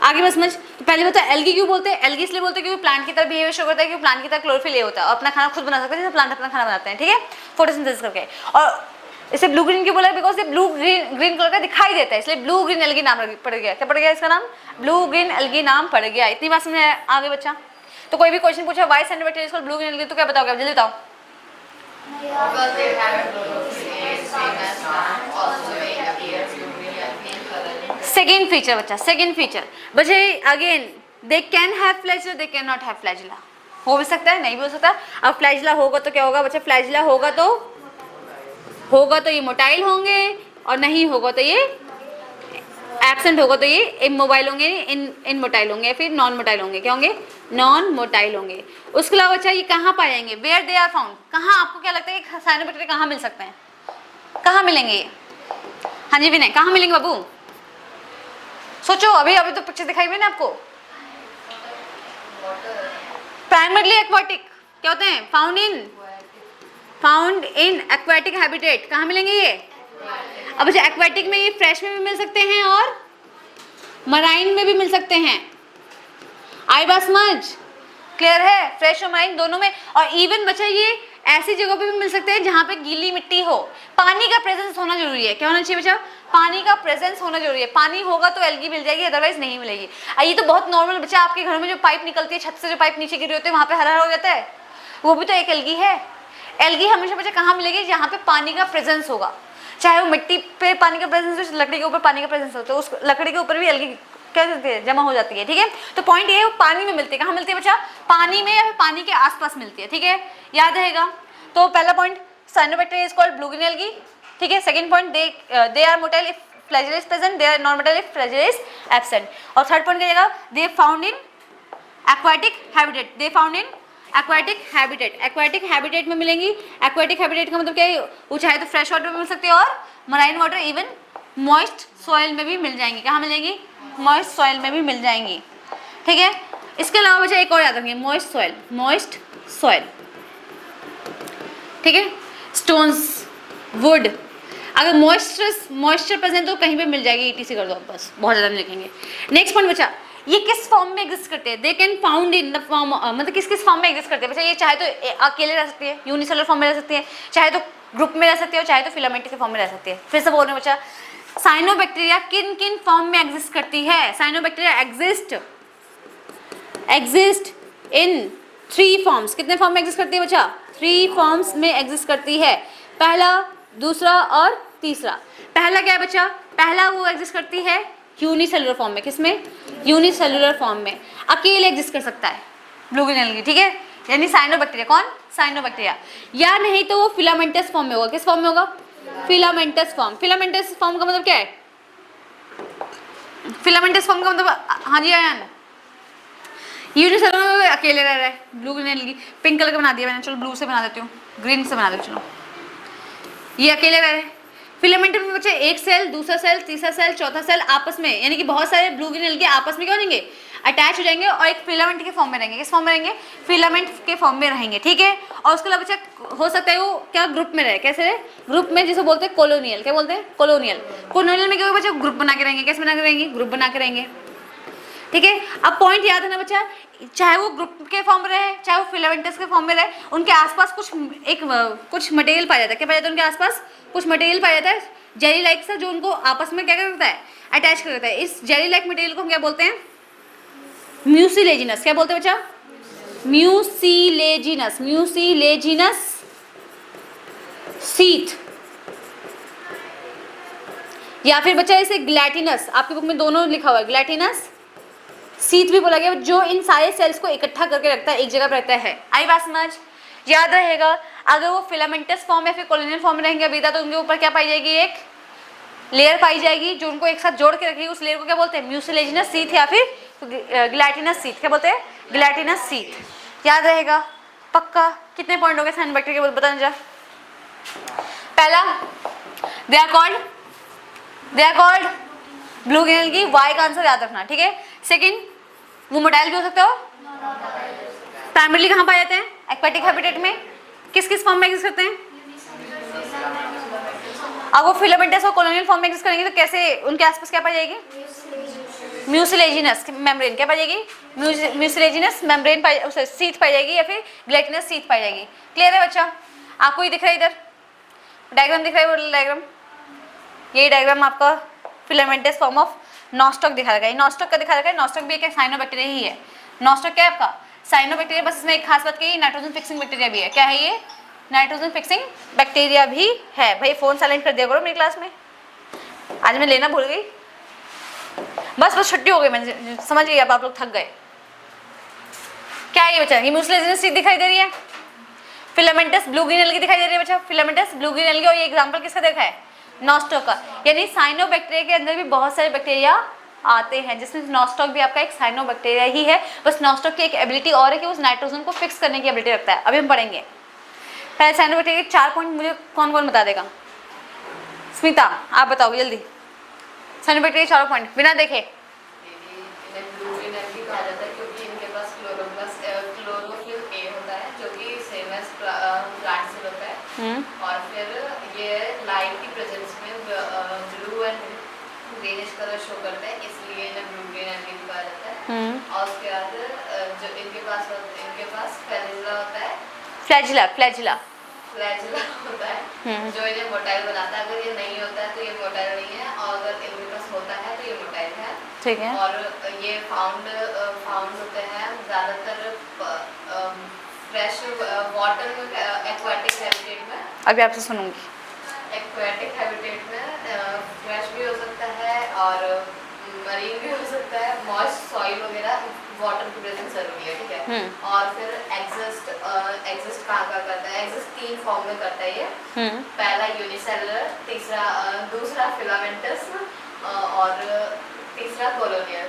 आगे बस समझ। तो पहले बता एल्गी क्यों बोलते हैं, एल्गी इसलिए बोलते हैं क्योंकि प्लांट की तरह बिहेवियर शो करता है, क्योंकि प्लांट की तरह क्लोरोफिल ए होता है और अपना खाना खुद बना सकते हैं जैसे प्लांट अपना खाना बनाते हैं, ठीक है, फोटोसिंथेसिस करके। और इसे ब्लू ग्रीन क्यों बोला, बिकॉज ये ब्लू ग्रीन कलर का दिखाई देता है, इसलिए ब्लू ग्रीन एल्गी नाम पड़ गया। क्या पड़ गया इसका नाम, ब्लू ग्रीन एल्गी नाम पड़ गया। इतनी बात समझ आगे बच्चा। तो कोई भी क्वेश्चन पूछा why cyanobacteria is called blue green algae तो क्या बताओगे आप, जल्दी बताओ। सेकेंड फीचर बच्चा, सेकेंड फीचर बच्चे again, they can have flagella, they can not have flagella. हो भी सकता है, नहीं भी हो सकता। अब फ्लैजिला होगा तो क्या होगा बच्चा, फ्लैजिला होगा तो ये मोटाइल होंगे और नहीं होगा तो ये एब्सेंट होगा तो ये इमोबाइल होंगे, इन मोटाइल होंगे, फिर नॉन मोटाइल होंगे। क्या होंगे, नॉन मोटाइल होंगे। उसके अलावा बच्चा ये कहाँ पाए जाएंगे, वेयर दे आर फाउंड। कहाँ, आपको क्या लगता है कि साइनोबैक्टीरिया कहाँ मिल सकते हैं, कहाँ मिलेंगे ये, हाँ जी विनय, कहाँ मिलेंगे बाबू, सोचो। अभी तो पिक्चर दिखाई हुई ना आपको। प्राइमरली एक्वाटिक क्या होते हैं, फाउंड इन एक्वाटिक हैबिटेट। कहाँ मिलेंगे ये, अब अच्छा एक्वाटिक में ये फ्रेश में भी मिल सकते हैं और मराइन में भी मिल सकते हैं। आई बात समझ, क्लियर है, फ्रेश और मराइन दोनों में। और इवन बच्चा ये ऐसी जगह पे भी मिल सकते हैं जहाँ पे गीली मिट्टी हो, पानी का प्रेजेंस होना जरूरी है। क्या होना चाहिए बच्चा, पानी का प्रेजेंस होना जरूरी है। पानी होगा तो एल्गी मिल जाएगी, अदरवाइज नहीं मिलेगी। ये तो बहुत नॉर्मल बच्चा, आपके घर में जो पाइप निकलती है, छत से जो पाइप नीचे गिरी होती है वहाँ पे हरा हो जाता है, वो भी तो एक एल्गी है। एल्गी हमेशा बच्चा कहाँ मिलेगी, जहाँ पे पानी का प्रेजेंस होगा, चाहे वो मिट्टी पे पानी का प्रेजेंस हो, लकड़ी के ऊपर पानी का प्रेजेंस होता है, उस लकड़ी के ऊपर भी एल्गी क्या करती है, जमा हो जाती है। ठीक है, तो पॉइंट ये है, वो पानी में मिलती है। कहाँ मिलती है बच्चा, पानी में या फिर पानी के आसपास मिलती है। ठीक है, याद रहेगा। तो पहला point, cyanobacteria is called blue green algae. ठीक है, second point, they are motile if flagella is present, they are non motile if flagella is absent. और थर्ड पॉइंट क्या जाएगा, they found in aquatic habitat, they found in aquatic habitat. Aquatic habitat में मिलेंगी। एक्वाटिक हैबिटेट का मतलब क्या है, वो चाहे तो फ्रेश वाटर में मिल सकती है और marine water, even moist soil में भी मिल जाएंगी। कहाँ मिलेंगी, मॉइस्ट सॉइल में भी मिल जाएंगी। ठीक है, इसके अलावा बच्चा एक और याद रखिए, मॉइस्ट सॉइल। ठीक है, स्टोन्स, वुड, अगर मॉइस्चर प्रेजेंट तो कहीं पे मिल जाएगी, ETC कर दो आप बस, बहुत ज़्यादा नहीं लिखेंगे। नेक्स्ट पॉइंट बच्चा, ये किस फॉर्म में एग्जिस्ट करते हैं, they can found in the form, मतलब किस फॉर्म में एग्जिस्ट करते हैं बच्चा। ये चाहे तो अकेले रह सकती है, यूनिसेलुलर फॉर्म में रह सकती है, चाहे तो ग्रुप में रह सकती है, और चाहे तो फिलामेंट के फॉर्म में रह सकती है। फिर से बोल रहे हैं बच्चा, साइनोबैक्टीरिया किन किन फॉर्म में एग्जिस्ट करती है। Cyanobacteria exist in 3 forms. कितने फॉर्म में एग्जिस्ट करती है बच्चा, 3 फॉर्म्स में एग्जिस्ट करती है। पहला, दूसरा और तीसरा। पहला क्या है बच्चा, पहला वो एग्जिस्ट करती है यूनिसेलुलर फॉर्म में। किसमें, यूनिसेलुलर फॉर्म में अकेले एग्जिस्ट कर सकता है ब्लू ग्रीन एल्गी। ठीक है, यानी साइनोबैक्टीरिया। कौन? साइनोबैक्टीरिया। या नहीं तो वो फिलामेंटस फॉर्म में होगा। किस फॉर्म में होगा? Filamentous form. फिलामेंटस फॉर्म का मतलब क्या है? फिलामेंटस फॉर्म का मतलब, हाँ जी आयन, यूनिसेलुलर में अकेले रह रहा है। ब्लू ग्रीन पिंक कलर का बना दिया मैंने, चलो ब्लू से बना देती हूँ, ग्रीन से बना देती हूँ। चलो ये अकेले रह रहे हैं। फिलामेंट में बच्चे एक सेल, दूसरा सेल, तीसरा सेल, चौथा सेल आपस में, यानी कि बहुत सारे ब्लू ग्रीन एल्गी आपस में क्या होंगे? अटैच हो जाएंगे और एक फिलामेंट के फॉर्म में रहेंगे। किस फॉर्म में रहेंगे? फिलामेंट के फॉर्म में रहेंगे, ठीक है। और उसके अलावा बच्चा हो सकता है वो क्या ग्रुप में रहे। कैसे रहे? ग्रुप में, जिसे बोलते हैं कॉलोनियल। क्या बोलते हैं? कॉलोनियल। कॉलोनियल में क्या होगा बच्चा? ग्रुप बना के रहेंगे। कैसे बना के रहेंगे? ग्रुप बना के रहेंगे, ठीक है। अब पॉइंट याद है ना बच्चा, चाहे वो ग्रुप के फॉर्म में रहे, चाहे वो फिलामेंटस के फॉर्म में रहे, उनके आसपास कुछ मटेरियल पाया जाता है। क्या पाया जाता है? उनके आसपास कुछ मटेरियल पाया जाता है, जेली लाइक सा, जो उनको आपस में क्या करता है? अटैच कर देता है। इस जेली लाइक मटेरियल को हम क्या बोलते हैं? म्यूसिलेजिनस। क्या बोलते हैं बच्चा? म्यूसिलेजिनस। म्यूसिलेजिनस सीथ, या फिर बच्चा इसे ग्लैटिनस, आपकी बुक में दोनों लिखा हुआ है, ग्लैटिनस सीथ भी बोला गया, जो इन सारे सेल्स को इकट्ठा करके रखता है, एक जगह पर रखता है। आई बात समझ? याद रहेगा, अगर वो फिलामेंटस फॉर्म या फिर कॉलोनियल फॉर्म में रहेंगे अभी तो उनके ऊपर क्या पाई जाएगी? एक लेयर पाई जाएगी जो उनको एक साथ जोड़ के रखेगी। उस लेयर को क्या बोलते हैं? म्यूसिलेजिनस सीथ या फिर ग्लैटिनस सीथ। क्या बोलते हैं? ग्लैटिनस सीथ। याद रहेगा पक्का। कितने पॉइंट हो गए साइनोबैक्टीरिया के? बताना जा। पहला, they are called blue green algae. Why का आंसर याद रखना, ठीक है। सेकंड, वो मोटाइल भी हो सकते हो। प्राइमरीली कहाँ पाए जाते हैं? एक्वेटिक हैबिटेट में। किस किस फॉर्म में एग्जिस्ट करते हैं? अब वो फिलामेंटस और कॉलोनियल फॉर्म में एग्जिस्ट करेंगे तो कैसे उनके आसपास क्या पाई जाएगी? Mucilaginous membrane. क्या पाई जाएगी? म्यूसिलेजिनस मेम्ब्रेन सीथ पाई जाएगी या फिर ग्लैटिनस सीथ पाई जाएगी। क्लियर है बच्चा? आपको ही दिख रहा है, इधर डायग्राम दिख रहा है, वो डायग्राम, यही डायग्राम आपका फिलामेंटस फॉर्म ऑफ नॉस्टॉक दिखा रखा है। नॉस्टॉक का दिखा रखा है। नॉस्टॉक भी एक साइनोबैक्टीरिया ही है। नॉस्टॉक क्या है आपका? साइनोबैक्टीरिया। बस इसमें एक खास बात की, नाइट्रोजन फिक्सिंग बैक्टीरिया भी है। क्या है ये? नाइट्रोजन फिक्सिंग बैक्टीरिया भी है। भाई फोन साइलेंट कर दिया करो मेरी क्लास में, आज मैं लेना भूल गई। बस छुट्टी हो गई, मैं समझ गई। अब आप लोग थक गए। क्या है ये बच्चा? ये म्यूसिलेजिनस सीथ दिखाई दे रही है, फिलामेंटस ब्लू ग्रीन एल्गी दिखाई दे रही है बच्चा, फिलामेंटस ब्लू ग्रीन एल्गी। और ये एग्जांपल किसका देखा है? नॉस्टॉक का। यानी साइनोबैक्टीरिया के अंदर भी बहुत सारे बैक्टीरिया आते हैं, जिसमें नॉस्टॉक भी आपका एक साइनोबैक्टीरिया ही है। बस नॉस्टॉक की एक एबिलिटी और है कि उस नाइट्रोजन को फिक्स करने की एबिलिटी रखता है। अभी हम पढ़ेंगे। पहले साइनोबैक्टीरिया के 4 पॉइंट मुझे कौन कौन बता देगा? स्मिता आप बताओगे जल्दी। साइनोबैक्टीरिया 4 पॉइंट बिना देखे। और फिर ये लाइट की प्रेजेंस में blue and greenish colour show करता है, इसलिए इन्हें ब्लू ग्रीन एल्गी कहा जाता है। और उसके बाद जो इनके पास फ्लैजिला होता है, फ्लैजिला होता है जो इन्हें मोटाइल बनाता है। अगर ये नहीं होता है तो ये मोटाइल नहीं है, और अगर इनके पास होता है तो ये मोटाइल है, ठीक है। और ये फाउंड होते हैं ज़्यादातर फ्रेश वाटर में, एक्वाटिक हैबिटेट में। अभी आपसे सुनूंगी। एक्वाटिक हैबिटेट में फ्रेश भी हो सकता है और मरीन भी हो सकता है। मॉइस्ट सॉइल वगैरह वाटर की प्रेजेंस जरूरी है, ठीक है। और फिर एग्जिस्ट कहाँ करता है? एग्जिस्ट 3 फॉर्म में करता है ये। पहला यूनिसेलुलर, दूसरा फिलामेंटस और तीसरा कॉलोनियल।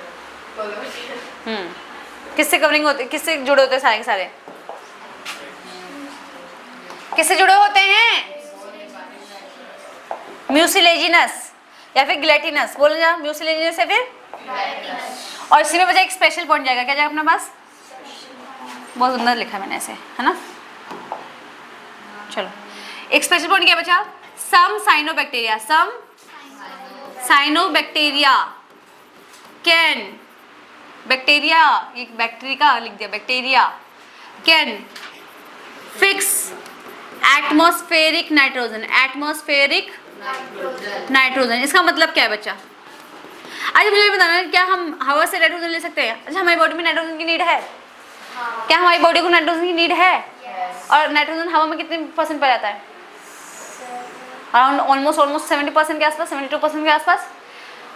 किससे कवरिंग होते, किससे जुड़े होते हैं? सारे के सारे किससे जुड़े होते हैं? म्यूसिलेजिनस या फिर ग्लैटिनस। बोलो जा, म्यूसिलेजिनस या फिर। और इसी में बचा एक स्पेशल पॉइंट जाएगा। क्या जाएगा अपने पास? बहुत सुंदर लिखा है मैंने ऐसे, है ना। चलो एक स्पेशल पॉइंट क्या बचा? सम साइनोबैक्टीरिया कैन, बैक्टीरिया एक बैक्टीरिया लिख दिया, bacteria can fix atmospheric nitrogen. इसका मतलब क्या है बच्चा? अच्छा मुझे बताना, क्या हम हवा से नाइट्रोजन ले सकते हैं? अच्छा हमारी बॉडी में नाइट्रोजन की नीड है? क्या हमारी बॉडी को नाइट्रोजन की नीड है? और नाइट्रोजन हवा में कितने % पाया जाता है? अराउंड ऑलमोस्ट 70% के आसपास, 72% के आसपास।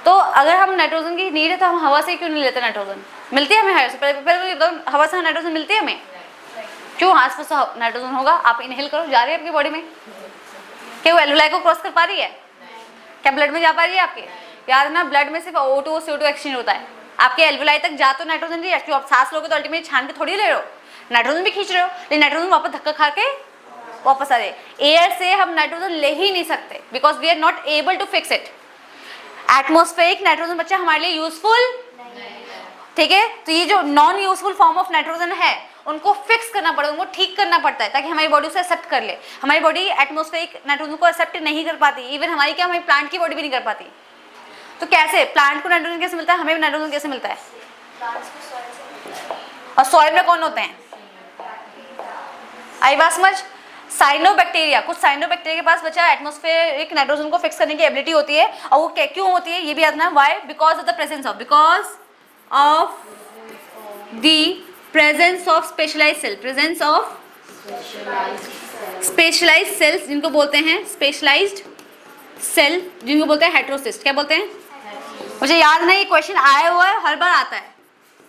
तो अगर हम नाइट्रोजन की नीड है तो हम हवा से क्यों नहीं लेते नाइट्रोजन? मिलती है हमें हवा से? पहले हवा से नाइट्रोजन मिलती है हमें? क्यों आसपास नाइट्रोजन होगा, आप इनहेल करो, जा रही है आपकी बॉडी में, क्या वो एल्वुलाई को क्रॉस कर पा रही है, क्या ब्लड में जा पा रही है आपके? याद ना, ब्लड में सिर्फ O2 और CO2 एक्सचेंज होता है, आपके एल्वुलाई तक जा तो नाइट्रोजन रही है, क्यों आप सांस लोगे तो अल्टीमेटली छान के थोड़ी ले रहे हो, नाइट्रोजन भी खींच रहे हो, लेकिन नाइट्रोजन वापस धक्का खा के वापस आ रहे। एयर से हम नाइट्रोजन ले ही नहीं सकते, because we are not able to fix it. Atmospheric nitrogen बच्चा हमारे लिए यूजफुल, ठीक है, तो ये जो non useful form of nitrogen है उनको फिक्स करना पड़ता है, उनको ठीक करना पड़ता है ताकि हमारी बॉडी उसे एक्सेप्ट कर ले। हमारी बॉडी एटमॉस्फेरिक नाइट्रोजन को एक्सेप्ट नहीं कर पाती, इवन हमारी क्या, हमारी प्लांट की बॉडी भी नहीं कर पाती। तो कैसे प्लांट को नाइट्रोजन कैसे मिलता है, हमें भी नाइट्रोजन कैसे मिलता है? और सॉइल में कौन होते हैं? आई बात समझ? साइनोबैक्टीरिया, कुछ साइनोबैक्टीरिया के पास बच्चा एटमॉस्फेरिक नाइट्रोजन को फिक्स करने की एबिलिटी होती है, और वो क्यों होती है ये भी याद रखना, why, because of the presence of, because of the presence of specialised cell, presence of specialised cells, जिनको बोलते हैं स्पेशलाइज्ड सेल, जिनको बोलते हैं हेट्रोसिस्ट। क्या बोलते हैं? मुझे याद नहीं, क्वेश्चन आया हुआ है, हर बार आता है,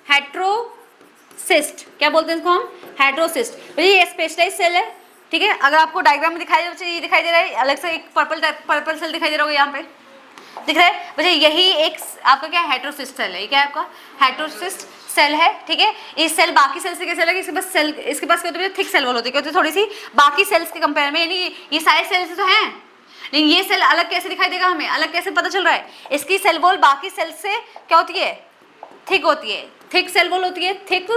हेट्रोसिस्ट। क्या बोलते हैं इसको हम? हेट्रोसिस्ट। भैया ये स्पेशलाइज्ड सेल है, ठीक है, अगर आपको डायग्राम में दिखाई दे, ये दिखाई दे रहा है, अलग से एक पर्पल सेल दिखाई दे रहा होगा, यहाँ पे दिख रहा है भैया, यही एक आपका क्या हेट्रोसिस्ट सेल है, ये क्या है आपका? हेट्रोसिस्ट सेल है, ठीक है। ये सेल बाकी सेल से कैसे अलग है? इसके पास सेल, इसके पास क्या होती है, थिक सेल वॉल होती है, क्या होती है, थोड़ी सी बाकी सेल्स के कंपेयर में, यानी ये सारे सेल्स तो हैं, लेकिन ये सेल अलग कैसे दिखाई देगा हमें, अलग कैसे पता चल रहा है? इसकी सेल वॉल बाकी सेल से क्या होती है? थिक होती है, थिक सेल वॉल होती है, थिक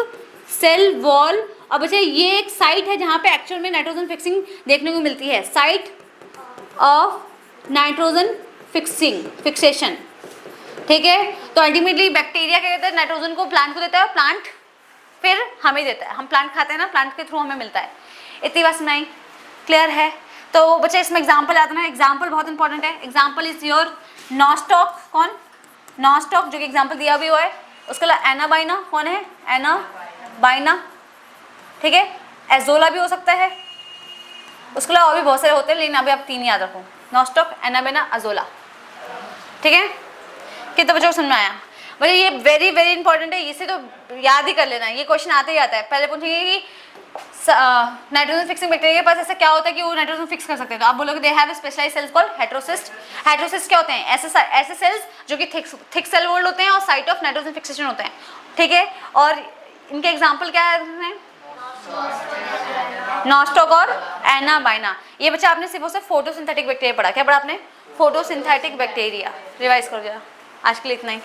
सेल वॉल। और बच्चे ये एक साइट है जहाँ पे एक्चुअल में नाइट्रोजन फिक्सिंग देखने को मिलती है, साइट ऑफ नाइट्रोजन फिक्सेशन, ठीक है। तो अल्टीमेटली बैक्टीरिया क्या कहता है, नाइट्रोजन को प्लांट को देता है, प्लांट फिर हमें देता है, हम प्लांट खाते हैं ना, प्लांट के थ्रू हमें मिलता है। इतनी बात सुनाई, क्लियर है? तो बच्चे इसमें एग्जाम्पल आता है ना, एग्जाम्पल बहुत इंपॉर्टेंट है। एग्जाम्पल इज योर नॉस्टॉक, कौन? नॉस्टॉक, जो कि एग्जाम्पल दिया भी हुआ है। उसके अलावा एनाबाइना, कौन है? एनाबाइना, ठीक है। एजोला भी हो सकता है, उसके अलावा और भी बहुत सारे होते हैं, लेकिन अभी आप 3 याद रखो, नॉस्टॉक, एनाबाइना, अजोला, ठीक है। कितना बच्चों को समझ में आया? भाई ये वेरी वेरी इंपॉर्टेंट है, इसे तो याद ही कर लेना है, ये क्वेश्चन आते ही आता है। पहले पूछेंगे कि नाइट्रोजन फिक्सिंग बैक्टीरिया के पास ऐसा क्या होता है कि वो नाइट्रोजन फिक्स कर सकते हैं, तो आप बोलोगे they have specialised cells called heterocyst. Heterocyst क्या होते हैं? ऐसे सेल्स जो कि थिक सेल वॉल होते हैं और साइट ऑफ नाइट्रोजन फिक्सेशन होते हैं, ठीक है। और इनके एग्जाम्पल क्या है? नॉस्टॉक और एनाबाइना। ये बच्चा आपने सिर्फ फोटोसिंथेटिक बैक्टीरिया पढ़ा, क्या पढ़ा आपने? Photosynthetic bacteria. रिवाइज करो जरा, आज के लिए इतना ही।